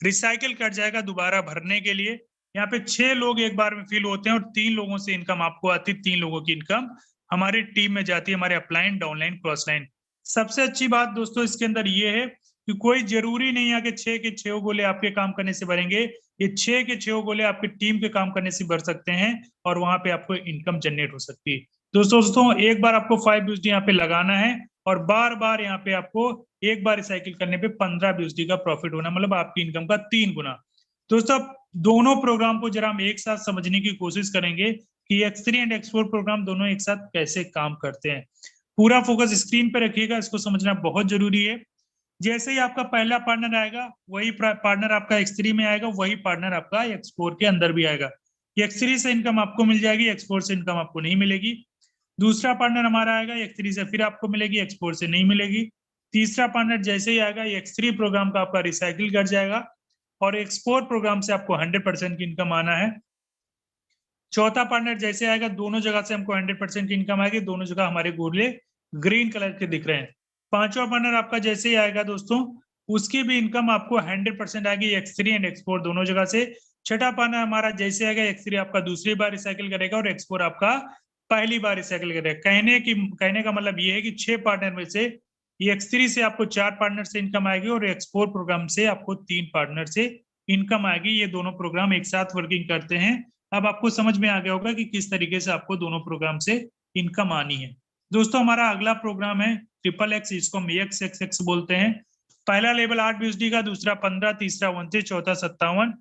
रिसाइकिल कर जाएगा दोबारा भरने के लिए। यहाँ पे 6 लोग एक बार में फिल होते हैं और 3 लोगों से इनकम आपको आती है। 3 लोगों की इनकम हमारी टीम में जाती है, हमारे अपलाइन, डाउनलाइन, क्रॉस लाइन। सबसे अच्छी बात दोस्तों इसके अंदर ये है कि कोई जरूरी नहीं है कि 6 के 6 गोले आपके काम करने से भरेंगे। ये 6 के 6 गोले आपकी टीम के काम करने से भर सकते हैं और वहां पे आपको इनकम जनरेट हो सकती है। दोस्तों एक बार आपको 5 USD यहाँ पे लगाना है और बार बार यहाँ पे आपको एक बार रिसाइकिल करने पे 15 USD का प्रॉफिट होना, मतलब आपकी इनकम का 3 गुना। दोस्तों दोनों प्रोग्राम को जरा हम एक साथ समझने की कोशिश करेंगे कि X3 एंड X4 प्रोग्राम दोनों एक साथ कैसे काम करते हैं। पूरा फोकस स्क्रीन पे रखिएगा, इसको समझना बहुत जरूरी है। जैसे ही आपका पहला पार्टनर आएगा, वही पार्टनर आपका X3 में आएगा, वही पार्टनर आपका X4 के अंदर भी आएगा। X3 से इनकम आपको मिल जाएगी, X4 से इनकम आपको नहीं मिलेगी। दूसरा पार्टनर हमारा आएगा, X3 से फिर आपको मिलेगी, X4 से नहीं मिलेगी। तीसरा पार्टनर जैसे ही आएगा, X3 प्रोग्राम का आपका रिसाइकिल कर जाएगा और X4 प्रोग्राम से आपको 100% की इनकम आना है। चौथा पार्टनर जैसे आएगा, दोनों जगह से हमको 100% की इनकम आएगी, दोनों जगह हमारे गोले ग्रीन कलर के दिख रहे हैं। पांचवा पार्टनर आपका जैसे ही आएगा दोस्तों, उसकी भी इनकम आपको 100% आएगी, X3 एंड X4 दोनों जगह से। छठा पार्टनर हमारा जैसे आएगा, X3 आपका दूसरी बार रिसाइकिल करेगा और X4 आपका पहली बार रिसाइकिल करेगा। कहने का मतलब ये है कि 6 पार्टनर में से X3 से आपको 4 पार्टनर से इनकम आएगी और X4 प्रोग्राम से आपको 3 पार्टनर से इनकम आएगी। ये दोनों प्रोग्राम एक साथ वर्किंग करते हैं। अब आपको समझ में आ गया होगा कि किस तरीके से आपको दोनों प्रोग्राम से इनकम आनी है। दोस्तों हमारा अगला प्रोग्राम है XXX, इसको हम XXX बोलते हैं। पहला लेवल 8 USD का, दूसरा 15, तीसरा 29, चौथा 57,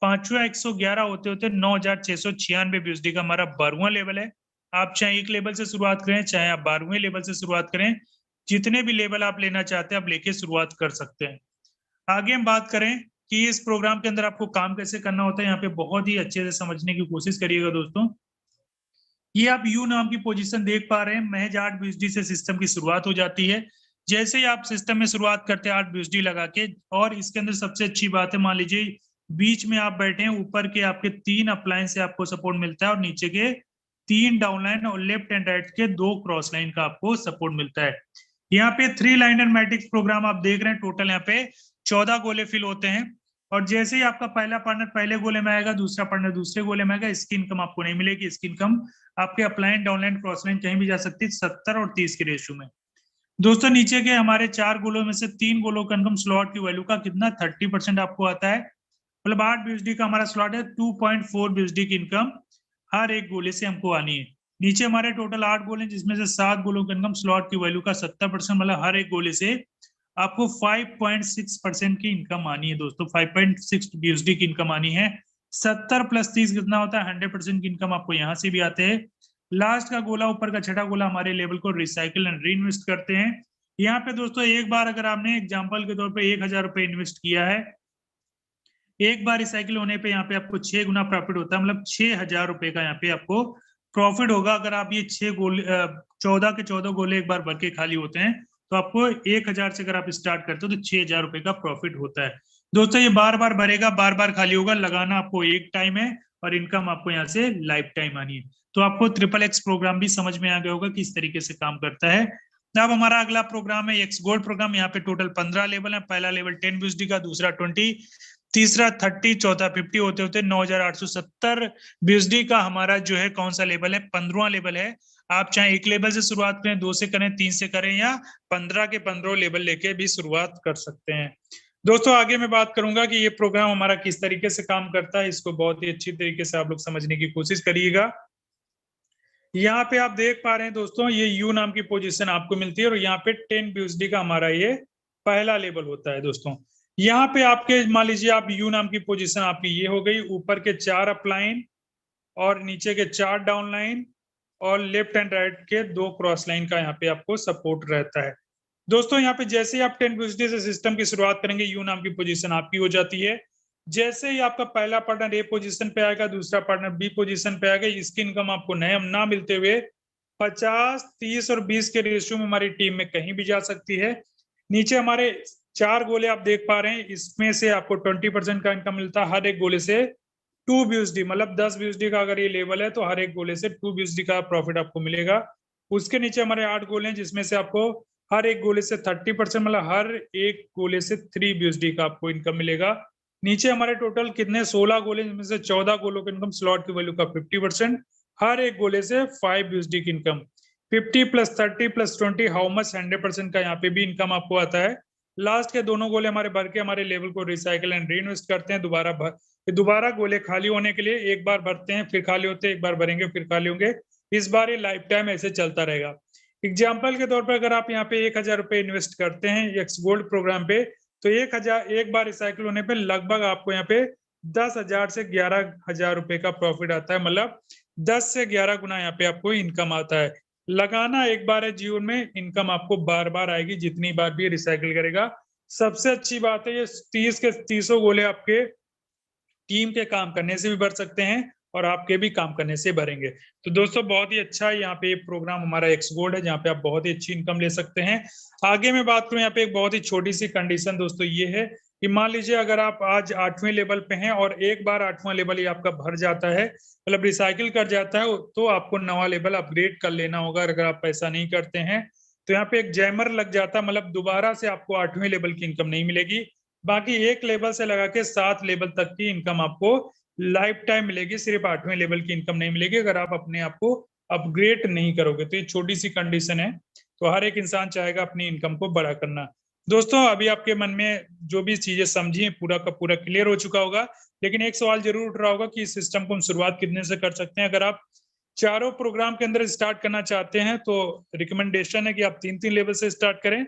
पांचवा 111 होते होते 9696 USD का हमारा 12वां लेवल है। आप चाहे एक लेवल से शुरुआत करें, चाहे आप 12वें लेवल से शुरुआत करें, जितने भी लेवल आप लेना चाहते हैं आप लेके शुरुआत कर सकते हैं। आगे हम बात करें कि इस प्रोग्राम के अंदर आपको काम कैसे करना होता है, यहाँ पे बहुत ही अच्छे से समझने की कोशिश करिएगा दोस्तों। ये आप यू नाम की पोजीशन देख पा रहे हैं, महज 8 USD से सिस्टम की शुरुआत हो जाती है। जैसे ही आप सिस्टम में शुरुआत करते हैं 8 USD लगा के, और इसके अंदर सबसे अच्छी बात है, मान लीजिए बीच में आप बैठे हैं, ऊपर के आपके 3 अपलाइन से आपको सपोर्ट मिलता है और नीचे के 3 डाउनलाइन और लेफ्ट एंड राइट के 2 क्रॉस लाइन का आपको सपोर्ट मिलता है। यहाँ पे 3 लाइन एंड मैट्रिक्स प्रोग्राम आप देख रहे हैं, टोटल यहाँ पे 14 गोले फिल होते हैं। और जैसे ही आपका पहला पार्टनर पहले गोले में आएगा, दूसरा पार्टनर दूसरे गोले में आएगा, इसकी इनकम आपको नहीं मिलेगी। इसकी इनकम आपके अपलाइन, डाउनलाइन, क्रॉस लाइन कहीं भी जा सकती है 70 और 30 के रेशियो में। दोस्तों नीचे के हमारे 4 गोलों में से 3 गोलों का इनकम स्लॉट की वैल्यू का कितना 30% आपको आता है, मतलब 8 USD का हमारा स्लॉट है, 2.4 USD की इनकम हर एक गोले से हमको आनी है। नीचे हमारे टोटल 8 गोले जिसमें से 7 गोलों का इनकम स्लॉट की वैल्यू का 70%, मतलब हर एक गोले से आपको 5.6% की इनकम आनी है दोस्तों। 5.6 USD की इनकम आनी है। 70 + 30 कितना होता है, 100% की इनकम आपको यहाँ से भी आते हैं। लास्ट का गोला, ऊपर का छठा गोला हमारे लेवल को रिसाइकिल एंड रीइन्वेस्ट करते हैं। यहाँ पे दोस्तों एक बार अगर आपने एग्जांपल के तौर पे 1000 रुपए इन्वेस्ट किया है, एक बार रिसाइकिल होने पे यहाँ पे आपको 6 गुना प्रॉफिट होता है, मतलब 6,000 रुपए का यहाँ पे आपको प्रॉफिट होगा। अगर आप ये 14 के 14 गोले एक बार भर के खाली होते हैं तो आपको 1,000 से अगर आप स्टार्ट करते हो तो 6,000 रुपए का प्रॉफिट होता है। दोस्तों ये बार बार भरेगा, बार बार खाली होगा, लगाना आपको एक टाइम है और इनकम आपको यहाँ से लाइफ टाइम आनी है। तो आपको XXX प्रोग्राम भी समझ में आ गया होगा किस तरीके से काम करता है। अब हमारा अगला प्रोग्राम है एक्स गोल्ड प्रोग्राम। यहाँ पे टोटल 15 लेवल है। पहला लेवल 10 BUSD का, दूसरा 20, तीसरा 30, चौथा 50 होते होते 9,870 BUSD का हमारा जो है कौन सा लेवल है, 15वां लेवल है। आप चाहे एक लेवल से शुरुआत करें, 2 से करें, 3 से करें, या 15 के 15 लेवल लेके भी शुरुआत कर सकते हैं। दोस्तों आगे मैं बात करूंगा कि ये प्रोग्राम हमारा किस तरीके से काम करता है, इसको बहुत ही अच्छी तरीके से आप लोग समझने की कोशिश करिएगा। यहाँ पे आप देख पा रहे हैं दोस्तों, ये यू नाम की पोजीशन आपको मिलती है और यहाँ पे 10 BUSD का हमारा ये पहला लेवल होता है। दोस्तों यहाँ पे आपके मान लीजिए आप यू नाम की पोजीशन आपकी ये हो गई, ऊपर के 4 अपलाइन और नीचे के 4 डाउन लाइन और लेफ्ट एंड राइट के 2 क्रॉस लाइन का यहाँ पे आपको सपोर्ट रहता है। दोस्तों यहाँ पे जैसे ही आप 10 BUSD से सिस्टम की शुरुआत करेंगे, यू नाम की पोजीशन आपकी हो जाती है। जैसे ही आपका पहला पार्टनर ए पोजीशन पे आएगा, दूसरा पार्टनर बी पोजीशन पे आएगा, इसकी इनकम आपको ना मिलते हुए 50, 30 और 20 के रेशियो में हमारी टीम में कहीं भी जा सकती है। नीचे हमारे 4 गोले आप देख पा रहे हैं, इसमें से आपको 20% का इनकम मिलता है। हर एक गोले से 2 BUSD, मतलब 10 BUSD का अगर ये लेवल है तो हर एक गोले से 2 BUSD का प्रॉफिट आपको मिलेगा। उसके नीचे हमारे 8 गोले हैं, जिसमें से आपको हर एक गोले से 30%, मतलब हर एक गोले से 3 BUSD का आपको इनकम मिलेगा। नीचे हमारे टोटल कितने 16 गोले, जिसमें से 14 गोलों की इनकम स्लॉट की वैल्यू का 50%, हर एक गोले से 5 BUSD की इनकम। 50 + 30 + 20 हाउ मच, 100% का यहाँ पे भी इनकम आपको आता है। लास्ट के दोनों गोले हमारे भर के हमारे लेवल को रिसाइकिल एंड रीइन्वेस्ट करते हैं। दोबारा गोले खाली होने के लिए एक बार भरते हैं, फिर खाली होते हैं, एक बार भरेंगे फिर खाली होंगे। इस बार ये लाइफ टाइम ऐसे चलता रहेगा। एग्जाम्पल के तौर पर अगर आप यहाँ पे 1,000 रुपए इन्वेस्ट करते हैं एक्स गोल्ड प्रोग्राम पे, तो 1,000 एक बार रिसाइकिल होने पे लगभग आपको यहाँ पे 10,000 से 11,000 रुपए का प्रॉफिट आता है, मतलब 10 से 11 गुना यहाँ पे आपको इनकम आता है। लगाना एक बार है जीवन में, इनकम आपको बार बार आएगी जितनी बार भी रिसाइकिल करेगा। सबसे अच्छी बात है ये 30 के 30 गोले आपके टीम के काम करने से भी भर सकते हैं और आपके भी काम करने से भरेंगे। तो दोस्तों बहुत ही अच्छा है यहाँ पे ये प्रोग्राम हमारा एक्स गोल्ड है, जहाँ पे आप बहुत ही अच्छी इनकम ले सकते हैं। आगे मैं बात करूं यहाँ पे एक बहुत ही छोटी सी कंडीशन दोस्तों ये है कि मान लीजिए अगर आप आज 8वें लेवल पे हैं और एक बार 8वां लेवल ही आपका भर जाता है, मतलब रिसाइकिल कर जाता है, तो आपको 9वां लेवल अपग्रेड कर लेना होगा। अगर आप पैसा नहीं करते हैं तो यहाँ पे एक जैमर लग जाता है, मतलब दोबारा से आपको 8वें लेवल की इनकम नहीं मिलेगी। बाकी एक लेवल से लगा के 7 लेवल तक की इनकम आपको लाइफ टाइम मिलेगी। सिर्फ 8वें लेवल की इनकम नहीं मिलेगी अगर आप अपने आप को अपग्रेड नहीं करोगे। तो ये छोटी सी कंडीशन है, तो हर एक इंसान चाहेगा अपनी इनकम को बड़ा करना। दोस्तों अभी आपके मन में जो भी चीजें समझी हैं पूरा का पूरा क्लियर हो चुका होगा, लेकिन एक सवाल जरूर उठ रहा होगा कि इस सिस्टम को हम शुरुआत कितने से कर सकते हैं। अगर आप चारों प्रोग्राम के अंदर स्टार्ट करना चाहते हैं तो रिकमेंडेशन है कि आप 3-3 लेवल से स्टार्ट करें।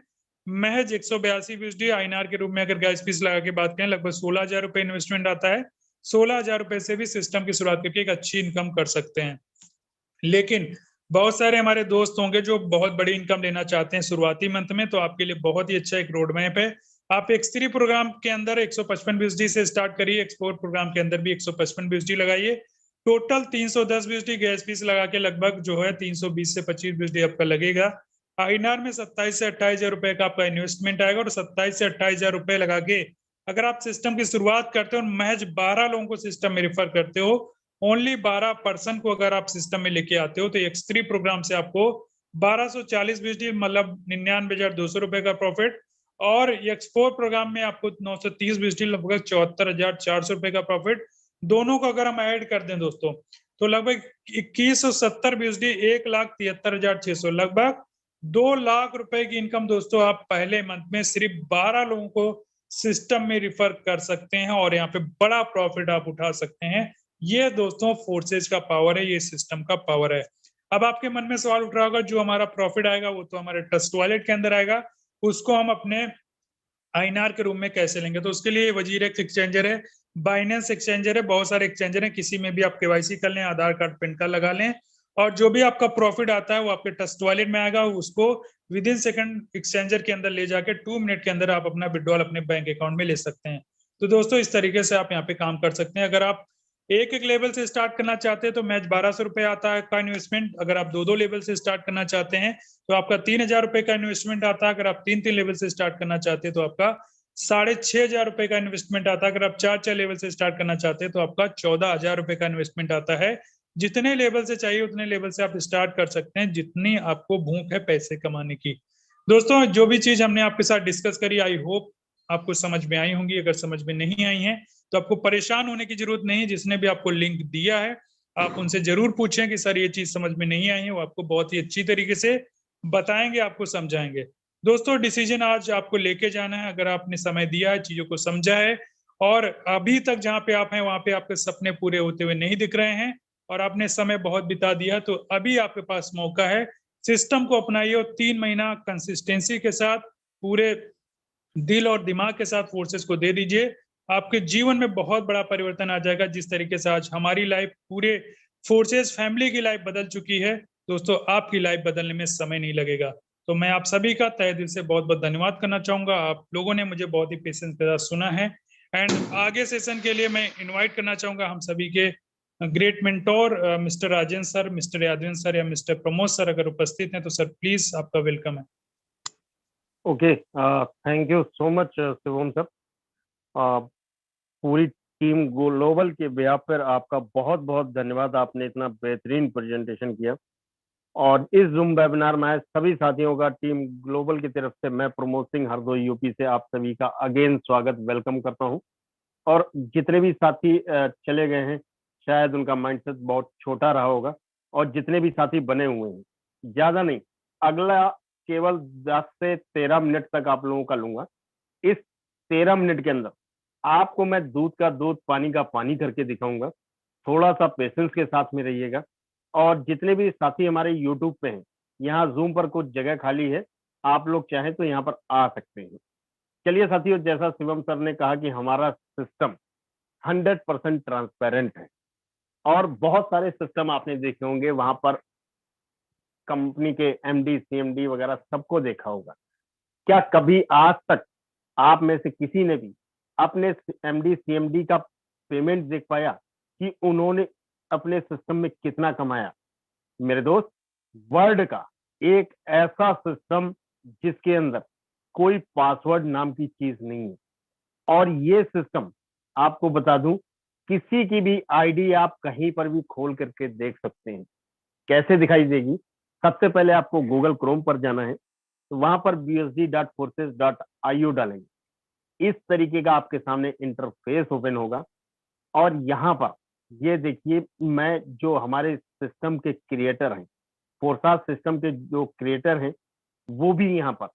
महज 182 BUSD INR के रूप में अगर गैस फीस लगा के बात करें, लगभग 16,000 रुपए इन्वेस्टमेंट आता है। 16,000 रुपए से भी सिस्टम की शुरुआत करके एक अच्छी इनकम कर सकते हैं। लेकिन बहुत सारे हमारे दोस्त होंगे जो बहुत बड़ी इनकम लेना चाहते हैं शुरुआती मंथ में, तो आपके लिए बहुत ही अच्छा एक रोड मैप है। आप X3 प्रोग्राम के अंदर 155 BUSD से स्टार्ट करिए, X4 प्रोग्राम के अंदर भी 155 BUSD लगाइए। टोटल 310 BUSD गैस फीस लगा के लगभग जो है 320 से 25 BUSD आपका लगेगा। INR में 27 से 28,000 रुपए का आपका इन्वेस्टमेंट आएगा और 27 से 28,000 रुपए लगा के अगर आप सिस्टम की शुरुआत करते हो और महज 12 लोगों को सिस्टम में रेफर करते हो, ओनली 12% को अगर आप सिस्टम में लेके आते हो, तो X3 प्रोग्राम से आपको 1240 BUSD मतलब 99,200 रुपए का प्रॉफिट, और X4 प्रोग्राम में आपको 930 BUSD लगभग 74,400 रुपए का प्रॉफिट। दोनों को अगर हम ऐड कर दें दोस्तों तो लगभग 2170 BUSD 1,73,600, लगभग 2 लाख रुपए की इनकम दोस्तों आप पहले मंथ में सिर्फ 12 लोगों को सिस्टम में रिफर कर सकते हैं और यहाँ पे बड़ा प्रॉफिट आप उठा सकते हैं। ये दोस्तों फोर्सेज का पावर है, ये सिस्टम का पावर है। अब आपके मन में सवाल उठ रहा होगा जो हमारा प्रॉफिट आएगा वो तो हमारे ट्रस्ट वॉलेट के अंदर आएगा, उसको हम अपने INR के रूप में कैसे लेंगे? तो उसके लिए वजीरेक्स एक्सचेंजर है, बाइनेंस एक्सचेंजर है, बहुत सारे एक्सचेंजर हैं, किसी में भी आप KYC कर लें, आधार कार्ड पैन कार्ड लगा लें और जो भी आपका प्रॉफिट आता है वो आपके ट्रस्ट वॉलेट में आएगा। उसको विद इन सेकंड एक्सचेंजर के अंदर ले जाके 2 मिनट के अंदर आप अपना विड्रॉल अपने बैंक अकाउंट में ले सकते हैं। तो दोस्तों इस तरीके से आप यहाँ पे काम कर सकते हैं। अगर आप एक एक लेवल से स्टार्ट करना चाहते हैं तो मैच 1200 रुपए आता है का इन्वेस्टमेंट। अगर आप दो दो लेवल से स्टार्ट करना चाहते हैं तो आपका 3000 रुपए का इन्वेस्टमेंट आता है। अगर आप तीन तीन लेवल से स्टार्ट करना चाहते हैं तो आपका 6500 रुपए का इन्वेस्टमेंट आता है। अगर आप चार चार लेवल से स्टार्ट करना चाहते हैं तो आपका 14000 रुपए का इन्वेस्टमेंट आता है। जितने लेवल से चाहिए उतने लेवल से आप स्टार्ट कर सकते हैं, जितनी आपको भूख है पैसे कमाने की। दोस्तों जो भी चीज हमने आपके साथ डिस्कस करी, आई होप आपको समझ में आई होंगी। अगर समझ में नहीं आई है तो आपको परेशान होने की जरूरत नहीं है। जिसने भी आपको लिंक दिया है आप उनसे जरूर पूछें कि सर ये चीज समझ में नहीं आई है, वो आपको बहुत ही अच्छी तरीके से बताएंगे, आपको समझाएंगे। दोस्तों डिसीजन आज आपको लेके जाना है। अगर आपने समय दिया है, चीजों को समझा है और अभी तक जहाँ पे आप हैं वहां पे आपके सपने पूरे होते हुए नहीं दिख रहे हैं और आपने समय बहुत बिता दिया, तो अभी आपके पास मौका है। सिस्टम को अपनाइए और 3 महीना कंसिस्टेंसी के साथ पूरे दिल और दिमाग के साथ फोर्सेस को दे दीजिए। आपके जीवन में बहुत बड़ा परिवर्तन आ जाएगा। जिस तरीके से आज हमारी लाइफ, पूरे फोर्सेस फैमिली की लाइफ बदल चुकी है, दोस्तों आपकी लाइफ बदलने में समय नहीं लगेगा। तो मैं आप सभी का तहे दिल से बहुत बहुत धन्यवाद करना चाहूंगा। आप लोगों ने मुझे बहुत ही पेशेंस के साथ सुना है। एंड आगे सेशन के लिए मैं इन्वाइट करना चाहूंगा हम सभी के great mentor mister Rajendra sir, mister Yadvendra sir या मिस्टर प्रमोद सर अगर उपस्थित हैं तो सर प्लीज आपका वेलकम है। Okay, thank you so much Shivam sir. पूरी टीम ग्लोबल के बिहाफ पर आपका बहुत बहुत धन्यवाद। आपने इतना बेहतरीन प्रेजेंटेशन किया और इस जूम वेबिनार में सभी साथियों का टीम ग्लोबल की तरफ से मैं प्रमोद सिंह हरदोई यूपी से आप सभी का अगेन स्वागत वेलकम करता हूं। और जितने भी साथी चले गए हैं शायद उनका माइंडसेट बहुत छोटा रहा होगा और जितने भी साथी बने हुए हैं ज्यादा नहीं, अगला केवल 10 से 13 मिनट तक आप लोगों का लूंगा। इस 13 मिनट के अंदर आपको मैं दूध का दूध पानी का पानी करके दिखाऊंगा। थोड़ा सा पेशेंस के साथ में रहिएगा। और जितने भी साथी हमारे यूट्यूब पे हैं, यहाँ जूम पर कुछ जगह खाली है, आप लोग चाहें तो यहाँ पर आ सकते हैं। चलिए साथियों, जैसा शिवम सर ने कहा कि हमारा सिस्टम 100% ट्रांसपेरेंट है और बहुत सारे सिस्टम आपने देखे होंगे, वहां पर कंपनी के एमडी सीएमडी वगैरह सबको देखा होगा। क्या कभी आज तक आप में से किसी ने भी अपने एमडी सीएमडी का पेमेंट देख पाया कि उन्होंने अपने सिस्टम में कितना कमाया? मेरे दोस्त, वर्ल्ड का एक ऐसा सिस्टम जिसके अंदर कोई पासवर्ड नाम की चीज नहीं है। और ये सिस्टम आपको बता दूं, किसी की भी आईडी आप कहीं पर भी खोल करके देख सकते हैं। कैसे दिखाई देगी? सबसे पहले आपको गूगल क्रोम पर जाना है, तो वहां पर bsd.forces.io डालेंगे। इस तरीके का आपके सामने इंटरफेस ओपन होगा और यहाँ पर ये देखिए, मैं जो हमारे सिस्टम के क्रिएटर हैं, फोरसास सिस्टम के जो क्रिएटर हैं, वो भी यहाँ पर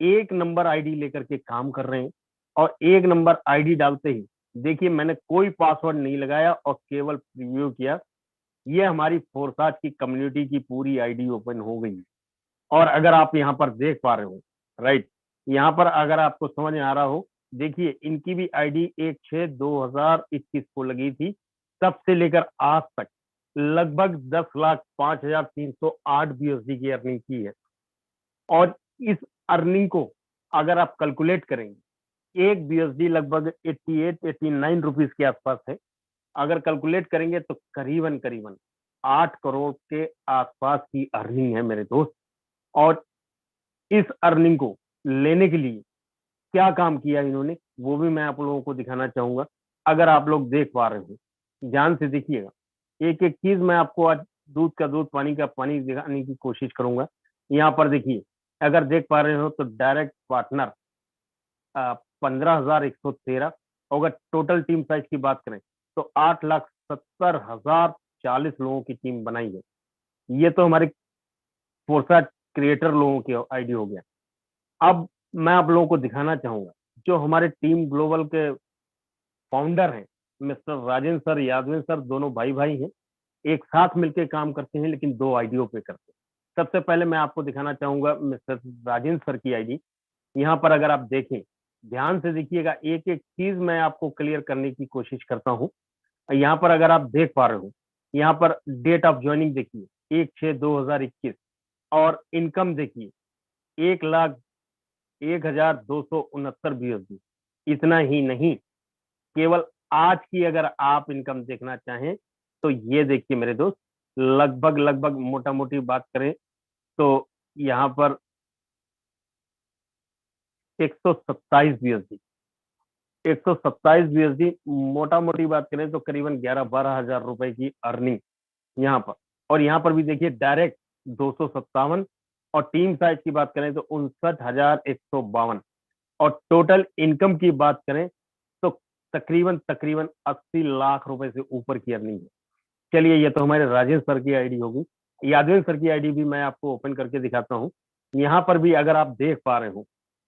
एक नंबर आईडी लेकर के काम कर रहे हैं। और एक नंबर आईडी डालते ही देखिए, मैंने कोई पासवर्ड नहीं लगाया और केवल प्रीव्यू किया, ये हमारी फोरसास की कम्युनिटी की पूरी आईडी ओपन हो गई। और अगर आप यहाँ पर देख पा रहे हो, राइट, यहाँ पर अगर आपको समझ में आ रहा हो, देखिए इनकी भी आईडी 1/6/2021 को लगी थी। तब से लेकर आज तक लगभग 10,05,308 बीएसडी की अर्निंग की है। और इस अर्निंग को अगर आप कैलकुलेट करेंगे, एक बीएसडी लगभग 88-89 रुपीज के आसपास है। अगर कैलकुलेट करेंगे तो करीबन करीबन 8 करोड़ के आसपास की अर्निंग है मेरे दोस्त। और इस अर्निंग को लेने के लिए क्या काम किया इन्होंने, वो भी मैं आप लोगों को दिखाना चाहूंगा। अगर आप लोग देख पा रहे हो, ध्यान से देखिएगा। एक एक चीज मैं आपको आज दूध का दूध पानी का पानी दिखाने की कोशिश करूंगा। यहाँ पर देखिए, अगर देख पा रहे हो तो डायरेक्ट पार्टनर 15,113। अगर टोटल टीम साइज की बात करें तो 8,70,040 लोगों की टीम बनाई है। ये तो हमारे फोरसा क्रिएटर लोगों की आईडी हो गया। अब मैं आप लोगों को दिखाना चाहूंगा, जो हमारे टीम ग्लोबल के फाउंडर हैं, mister Rajendra sir, Yadvendra sir, दोनों भाई भाई हैं, एक साथ मिलकर काम करते हैं लेकिन दो आईडियों पे करते हैं। सबसे पहले मैं आपको दिखाना चाहूंगा मिस्टर राजेंद्र सर की आईडी। यहाँ पर अगर आप देखें, ध्यान से देखिएगा, एक एक चीज मैं आपको क्लियर करने की कोशिश करता हूँ। यहाँ पर अगर आप देख पा रहे हो, यहाँ पर डेट ऑफ ज्वाइनिंग देखिए 1/6/2021 और इनकम देखिए 1,01,269 बीएसडी। इतना ही नहीं, केवल आज की अगर आप इनकम देखना चाहें तो ये देखिए मेरे दोस्त, लगभग मोटा मोटी बात करें तो यहाँ पर 127 USD, 127 USD, मोटा मोटी बात करें तो करीबन 11-12 हजार रुपए की अर्निंग यहाँ पर। और यहाँ पर भी देखिए डायरेक्ट 257, और टीम साइज की बात करें तो 59,152, और टोटल इनकम की बात करें तो तकरीबन 80 लाख रुपए से ऊपर की अर्निंग है। चलिए, ये तो हमारे राजेश सर की आईडी होगी। यादवेंद्र सर की आईडी भी मैं आपको ओपन करके दिखाता हूँ। यहाँ पर भी अगर आप देख पा रहे हो,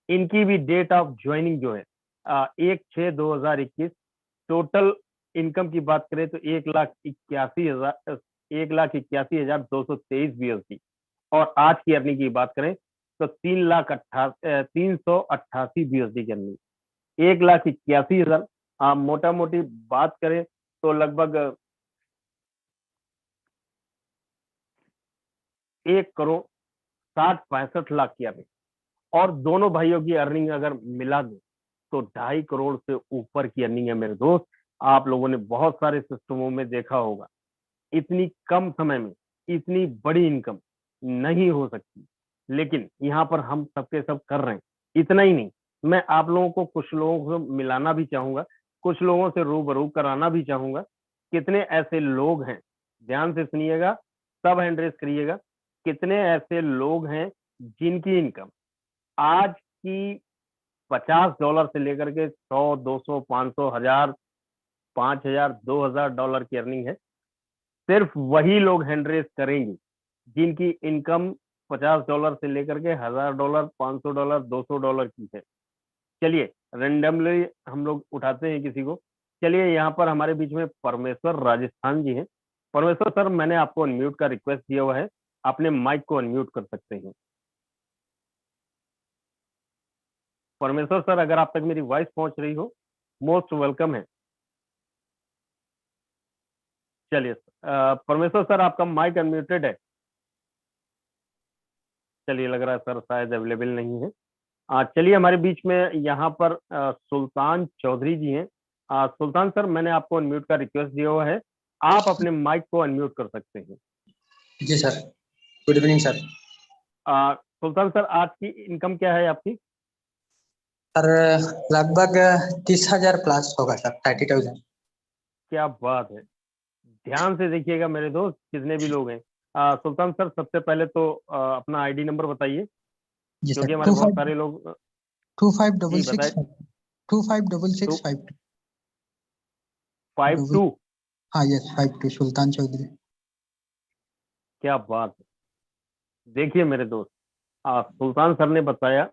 इनकी भी डेट ऑफ ज्वाइनिंग जो है 1/6/2021, टोटल इनकम की बात करें तो 1,81,223 USD, और आज की अर्निंग की बात करें तो 3,388 USD की अर्निंग, 1,81,000। आप मोटा मोटी बात करें तो लगभग 1,60,65 लाख की अर्निंग, और दोनों भाइयों की अर्निंग अगर मिला दे तो 2.5 करोड़ से ऊपर की अर्निंग है मेरे दोस्त। आप लोगों ने बहुत सारे सिस्टमों में देखा होगा, इतनी कम समय में इतनी बड़ी इनकम नहीं हो सकती, लेकिन यहाँ पर हम सबके सब कर रहे हैं। इतना ही नहीं, मैं आप लोगों को कुछ लोगों से मिलाना भी चाहूंगा, कुछ लोगों से रूबरू कराना भी चाहूंगा। कितने ऐसे लोग हैं, ध्यान से सुनिएगा, सब हैंड रेस करिएगा, कितने ऐसे लोग हैं जिनकी इनकम आज की $50 से लेकर के 100, 200, 500, 1000, 5,000, 2,000 डॉलर की अर्निंग है। सिर्फ वही लोग हैंड रेस करेंगे जिनकी इनकम $50 से लेकर के $1,000, $500, $200 की है। चलिए, रेंडमली हम लोग उठाते हैं किसी को। चलिए, यहाँ पर हमारे बीच में परमेश्वर राजस्थान जी हैं। परमेश्वर सर, मैंने आपको अनम्यूट का रिक्वेस्ट दिया हुआ है, अपने माइक को अनम्यूट कर सकते हैं। परमेश्वर सर, अगर आप तक मेरी वॉइस पहुंच रही हो, मोस्ट वेलकम है। चलिए, परमेश्वर सर, आपका माइक अनम्यूटेड है। चलिए, लग रहा है सर शायद अवेलेबल नहीं है। चलिए, हमारे बीच में यहाँ पर सुल्तान चौधरी जी हैं। सुल्तान सर, मैंने आपको अनम्यूट का रिक्वेस्ट दिया हुआ है, आप अपने माइक को अनम्यूट कर सकते हैं। जी सर, गुड इवनिंग सर। सुल्तान सर, आज की इनकम क्या है आपकी? सर लगभग 30,000 प्लस होगा सर, 30,000। क्या बात है, ध्यान से देखिएगा मेरे दोस्त, जितने भी लोग हैं। सुल्तान सर, सबसे पहले तो अपना आईडी नंबर बताइए, जी क्योंकि सर, हमारे बहुत सारे लोग 2566 52। हाँ यस, 52 सुल्तान चौधरी। क्या बात है, देखिए मेरे दोस्त, सुल्तान सर ने बताया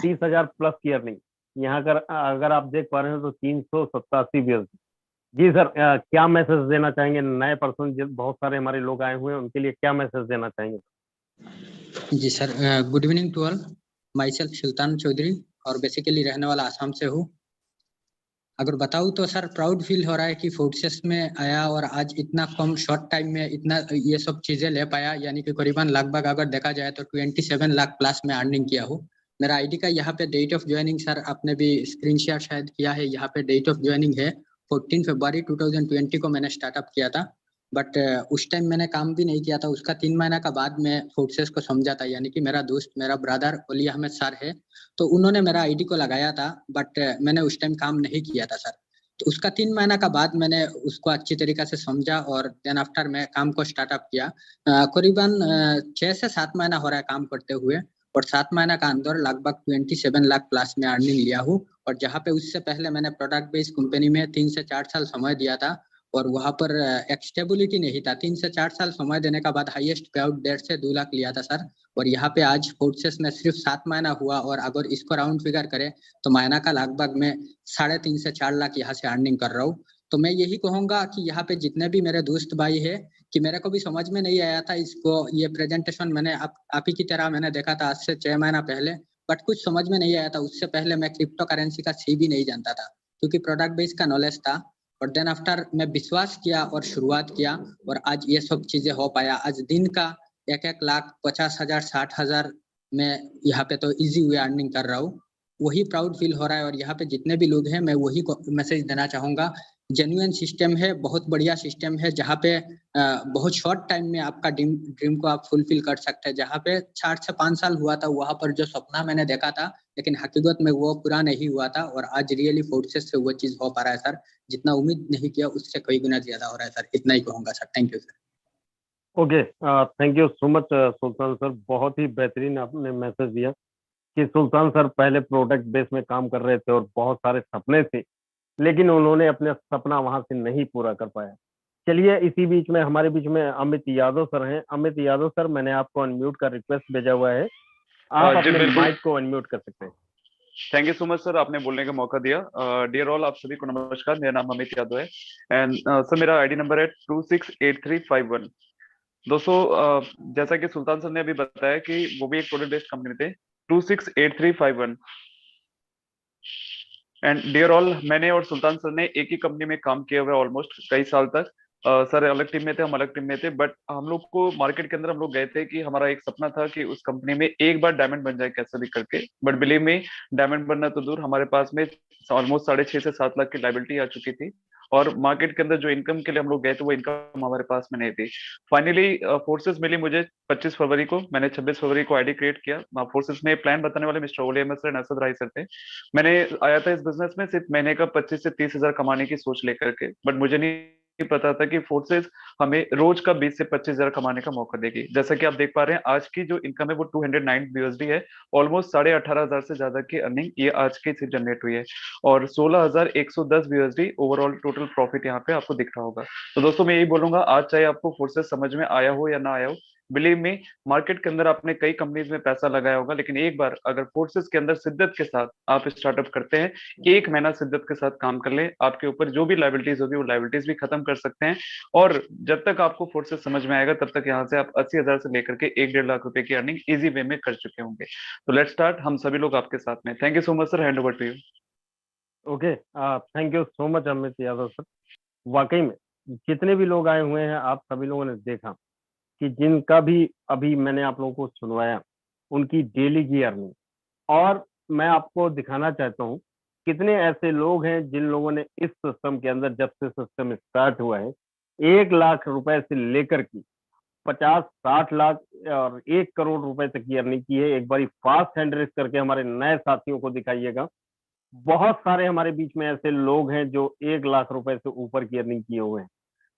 30,000 प्लस की अर्निंग। यहाँ कर अगर आप देख पा रहे हो तो 387 व्यूज। जी सर, क्या मैसेज देना चाहेंगे नए पर्सन, बहुत सारे हमारे लोग आए हुए हैं, उनके लिए क्या मैसेज देना चाहेंगे? जी sir, good evening to all. Myself Sultan Chaudhary, और बेसिकली रहने वाला आसाम से हूँ। अगर बताऊँ तो सर प्राउड फील हो रहा है कि फोर्सेस में आया और आज इतना कम शॉर्ट टाइम में इतना ये सब चीजें ले पाया, यानी कि करीबन लगभग अगर देखा जाए तो 27 लाख प्लस में अर्निंग किया हूँ। मेरा आईडी का यहाँ पे डेट ऑफ ज्वाइनिंग सर आपने भी स्क्रीन शेयर शायद किया है, यहाँ पे डेट ऑफ ज्वाइनिंग है 14 फरवरी 2020 को मैंने स्टार्टअप किया था। बट उस टाइम मैंने काम भी नहीं किया था, उसका 3 महीना का बाद मैं फोर्सेस को समझा था, यानी कि मेरा दोस्त, मेरा ब्रदर ओली अहमद सर है, तो उन्होंने मेरा आईडी को लगाया था, बट मैंने उस टाइम काम नहीं किया था सर। तो उसका 3 महीना का बाद मैंने उसको अच्छी तरीके से समझा और देन आफ्टर मैं काम को स्टार्टअप किया। करीबन 6 से 7 महीना हो रहा है काम करते हुए, और 7 महीना का अंदर लगभग 27 लाख प्लस में अर्निंग लिया हूँ। और जहाँ पे उससे पहले मैंने प्रोडक्ट बेस्ड कंपनी में 3 से 4 साल समय दिया था, और वहाँ पर एक स्टेबिलिटी नहीं था। 3 से 4 साल समय देने का बाद हाईएस्ट पे आउट 1.5 से 2 लाख लिया था सर। और यहाँ पे आज फोर्सेस में सिर्फ 7 महीना हुआ, और अगर इसको राउंड फिगर करें तो महीना का लगभग मैं 3.5 से 4 लाख यहाँ से अर्निंग कर रहा हूँ। तो मैं यही कहूंगा कि यहाँ पे जितने भी मेरे दोस्त भाई है, कि मेरे को भी समझ में नहीं आया था इसको, ये प्रेजेंटेशन मैंने आप ही की तरह मैंने देखा था आज से 6 महीना पहले, बट कुछ समझ में नहीं आया था। उससे पहले मैं क्रिप्टो करेंसी का सी भी नहीं जानता था, क्योंकि प्रोडक्ट बेस का नॉलेज था। और देन आफ्टर मैं विश्वास किया और शुरुआत किया, और आज ये सब चीजें हो पाया। आज दिन का 1 लाख 50,000 60,000 में यहाँ पे तो इजी वे अर्निंग कर रहा हूँ। वही प्राउड फील हो रहा है। और यहाँ पे जितने भी लोग हैं मैं वही मैसेज देना चाहूँगा, जेन्युइन सिस्टम है, बहुत बढ़िया सिस्टम है, जहाँ पे बहुत शॉर्ट टाइम में आपका ड्रीम को आप फुलफिल कर सकते हैं। जहाँ पे 4 से 5 साल हुआ था, वहाँ पर जो सपना मैंने देखा था, लेकिन हकीकत में वो पूरा नहीं हुआ था, और आज रियली फोर्सेस से वो चीज हो पा रहा है सर। जितना उम्मीद नहीं किया उससे कई गुना ज्यादा हो रहा है सर। इतना ही कहूँगा sir. Thank you sir. Okay, thank you so much Sultan sir, बहुत ही बेहतरीन आपने मैसेज दिया कि सुल्तान सर पहले प्रोडक्ट बेस में काम कर रहे थे और बहुत सारे सपने थे, लेकिन उन्होंने अपने सपना वहां से नहीं पूरा कर पाया। चलिए, इसी बीच में हमारे बीच में अमित यादव सर हैं। अमित यादव सर, मैंने आपको अनम्यूट का रिक्वेस्ट भेजा हुआ है, आप जी अपने बिल्कुल। माइक को अनम्यूट कर सकते हैं। Thank you so much sir, आपने बोलने का मौका दिया। डियर ऑल, आप सभी को नमस्कार। मेरा नाम अमित यादव है एंड सर मेरा आईडी नंबर है 268351। दोस्तों, जैसा कि सुल्तान सर ने अभी बताया कि वो भी एक प्रोडक्ट बेस्ड कंपनी थे, 268351। एंड डियर ऑल, मैंने और सुल्तान सर ने एक ही कंपनी में काम किया हुआ है ऑलमोस्ट कई साल तक। सर अलग टीम में थे, हम अलग टीम में थे, बट हम लोग को मार्केट के अंदर हम लोग गए थे कि हमारा एक सपना था कि उस कंपनी में एक बार डायमंड बन जाए कैसे भी करके। बट बिलीव मी, डायमंड बनना तो दूर, हमारे पास में ऑलमोस्ट 6.5 से 7 लाख की लाइबिलिटी आ चुकी थी, और मार्केट के अंदर जो इनकम के लिए हम लोग गए थे वो इनकम हमारे पास में नहीं थी। फाइनली फोर्सेस मिली मुझे 25 फरवरी को। मैंने 26 फरवरी को आईडी क्रिएट किया। फोर्सेस में प्लान बताने वाले मिस्टर ओले अहमद सर, नसद राय सर थे। मैंने आया था इस बिजनेस में सिर्फ महीने का 25 से 30 हजार कमाने की सोच लेकर के, बट मुझे नहीं पता था कि फोर्सेस हमें रोज का 20 से 25 हजार कमाने का मौका देगी। जैसा कि आप देख पा रहे हैं, आज की जो इनकम है वो 209 यूएसडी है। ऑलमोस्ट 18,500 से ज्यादा की अर्निंग ये आज के से जनरेट हुई है, और 16,110 यूएसडी ओवरऑल टोटल प्रॉफिट यहाँ पे आपको दिख रहा होगा। तो दोस्तों, मैं यही बोलूंगा, आज चाहे आपको फोर्सेस समझ में आया हो या ना आया हो, बिलीव मी, मार्केट के अंदर आपने कई कंपनीज में पैसा लगाया होगा, लेकिन एक बार अगर फोर्सेस के अंदर शिद्दत के साथ आप स्टार्टअप करते हैं, एक महीना शिद्दत के साथ काम कर ले, आपके ऊपर जो भी लाइबिलिटीज होगी वो लाइबिलिटीज भी खत्म कर सकते हैं। और जब तक आपको फोर्सेस समझ में आएगा, तब तक यहाँ से आप 80,000 से लेकर के 1-1.5 लाख रुपए की अर्निंग इजी वे में कर चुके होंगे। तो लेट्स स्टार्ट, हम सभी लोग आपके साथ में। Thank you so much sir, hand over to you. Okay, thank you so much Amit Yadav sir. वाकई में जितने भी लोग आए हुए हैं, आप सभी लोगों ने देखा कि जिनका भी अभी मैंने आप लोगों को सुनवाया, उनकी डेली की अर्निंग। और मैं आपको दिखाना चाहता हूँ कितने ऐसे लोग हैं जिन लोगों ने इस सिस्टम के अंदर, जब से सिस्टम स्टार्ट हुआ है, 1 लाख रुपए से लेकर के 50-60 लाख और 1 करोड़ रुपए तक की अर्निंग की है। एक बारी फास्ट हैंड रेस करके हमारे नए साथियों को दिखाइएगा। बहुत सारे हमारे बीच में ऐसे लोग हैं जो 1 लाख रुपए से ऊपर की अर्निंग किए हुए हैं।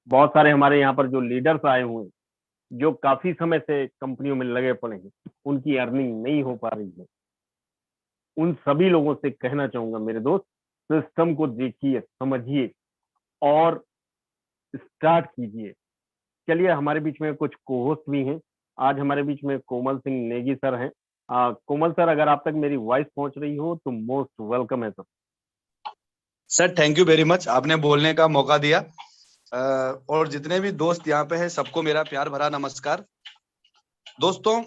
बहुत सारे हमारे यहाँ पर जो लीडर्स आए हुए हैं, जो काफी समय से कंपनियों में लगे पड़े हैं, उनकी अर्निंग नहीं हो पा रही है। उन सभी लोगों से कहना चाहूंगा, मेरे दोस्त, सिस्टम को देखिए, समझिए और स्टार्ट कीजिए। चलिए, हमारे बीच में कुछ कोहोस्ट भी हैं। आज हमारे बीच में कोमल सिंह नेगी सर हैं। कोमल सर, अगर आप तक मेरी वॉइस पहुंच रही हो तो मोस्ट वेलकम है sir. Sir thank you very much, आपने बोलने का मौका दिया। और जितने भी दोस्त यहाँ पे हैं, सबको मेरा प्यार भरा नमस्कार। दोस्तों,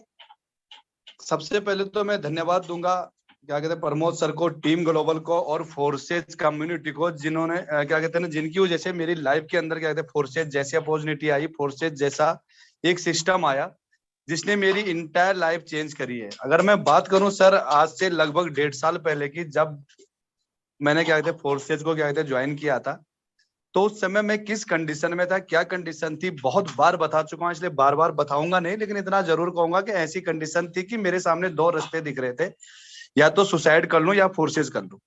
सबसे पहले तो मैं धन्यवाद दूंगा, क्या कहते हैं, प्रमोद सर को, टीम ग्लोबल को और फोर्सेज कम्युनिटी को, जिन्होंने क्या कहते हैं ना, जिनकी वजह से मेरी लाइफ के अंदर क्या कहते हैं फोर्सेज जैसी अपॉर्चुनिटी आई, फोर्सेज जैसा एक सिस्टम आया जिसने मेरी इंटायर लाइफ चेंज करी है। अगर मैं बात करूं सर, आज से लगभग 1.5 साल पहले की, जब मैंने क्या कहते हैं फोर्सेज को क्या कहते हैं ज्वाइन किया था, तो उस समय मैं किस कंडीशन में था, क्या कंडीशन थी, बहुत बार बता चुका हूं, इसलिए बार बार बताऊंगा नहीं, लेकिन इतना जरूर कहूंगा कि ऐसी कंडीशन थी कि मेरे सामने 2 रास्ते दिख रहे थे, या तो सुसाइड कर लूं या फोर्सेज कर लूं।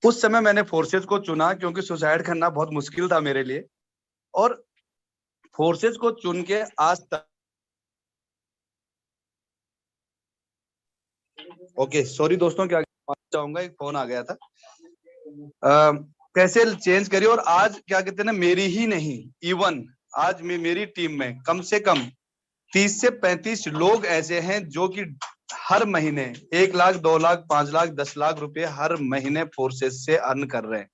उस समय मैंने फोर्सेज को चुना, क्योंकि सुसाइड करना बहुत मुश्किल था मेरे लिए, और फोर्सेज को चुन के आज तक ओके सॉरी दोस्तों, क्या चाहूंगा, एक फोन आ गया था। कैसे चेंज करी, और आज क्या कहते हैं ना, मेरी ही नहीं, इवन आज मेरी टीम में कम से कम 30 से 35 लोग ऐसे हैं जो कि हर महीने 1 लाख, 2 लाख, 5 लाख, 10 लाख रुपए हर महीने फोर्सेस से अर्न कर रहे हैं।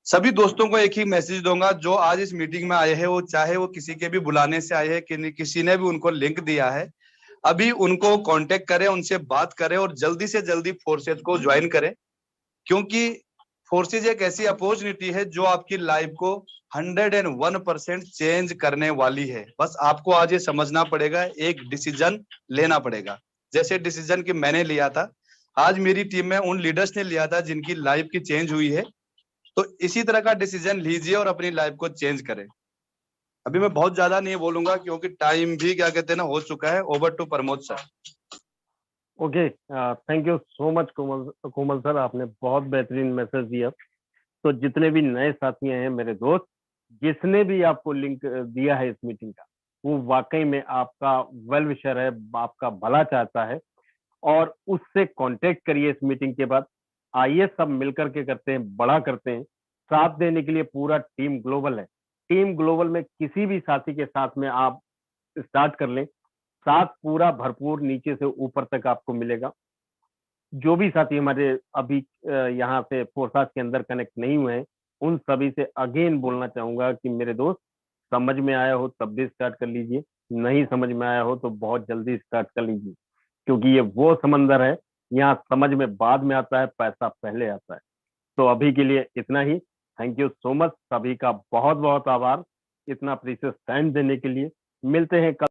सभी दोस्तों को एक ही मैसेज दूंगा, जो आज इस मीटिंग में आए हैं, वो चाहे वो किसी के भी बुलाने से आए हैं कि किसी ने भी उनको लिंक दिया है, अभी उनको कांटेक्ट करें, उनसे बात करें और जल्दी से जल्दी फोर्सेज को ज्वाइन करें, क्योंकि फोर्सेज एक ऐसी अपॉर्चुनिटी है जो आपकी लाइफ को 101% चेंज करने वाली है। बस आपको आज ये समझना पड़ेगा, एक डिसीजन लेना पड़ेगा, जैसे डिसीजन कि मैंने लिया था। आज मेरी टीम में उन लीडर्स ने लिया था जिनकी लाइफ की चेंज हुई है। तो इसी तरह का डिसीजन लीजिए और अपनी लाइफ को चेंज करें। अभी मैं बहुत ज्यादा नहीं बोलूंगा क्योंकि टाइम भी क्या कहते हैं ना हो चुका है। Over to Pramod sir. Okay, thank you so much Komal sir, आपने बहुत बेहतरीन मैसेज दिया। तो जितने भी नए साथी हैं मेरे दोस्त, जिसने भी आपको लिंक दिया है इस मीटिंग का, वो वाकई में आपका वेल विशर है, आपका भला चाहता है, और उससे कांटेक्ट करिए इस मीटिंग के बाद। आइए सब मिलकर के करते हैं, बड़ा करते हैं। साथ देने के लिए पूरा टीम ग्लोबल है। टीम ग्लोबल में किसी भी साथी के साथ में आप स्टार्ट कर लें, साथ पूरा भरपूर नीचे से ऊपर तक आपको मिलेगा। जो भी साथी हमारे अभी यहाँ से फोरसास के अंदर कनेक्ट नहीं हुए हैं, उन सभी से अगेन बोलना चाहूंगा कि मेरे दोस्त, समझ में आया हो तब भी स्टार्ट कर लीजिए, नहीं समझ में आया हो तो बहुत जल्दी स्टार्ट कर लीजिए, क्योंकि ये वो समंदर है, यहाँ समझ में बाद में आता है, पैसा पहले आता है। तो अभी के लिए इतना ही। थैंक यू सो मच, सभी का बहुत बहुत आभार इतना प्रीशियस टाइम देने के लिए। मिलते हैं कल।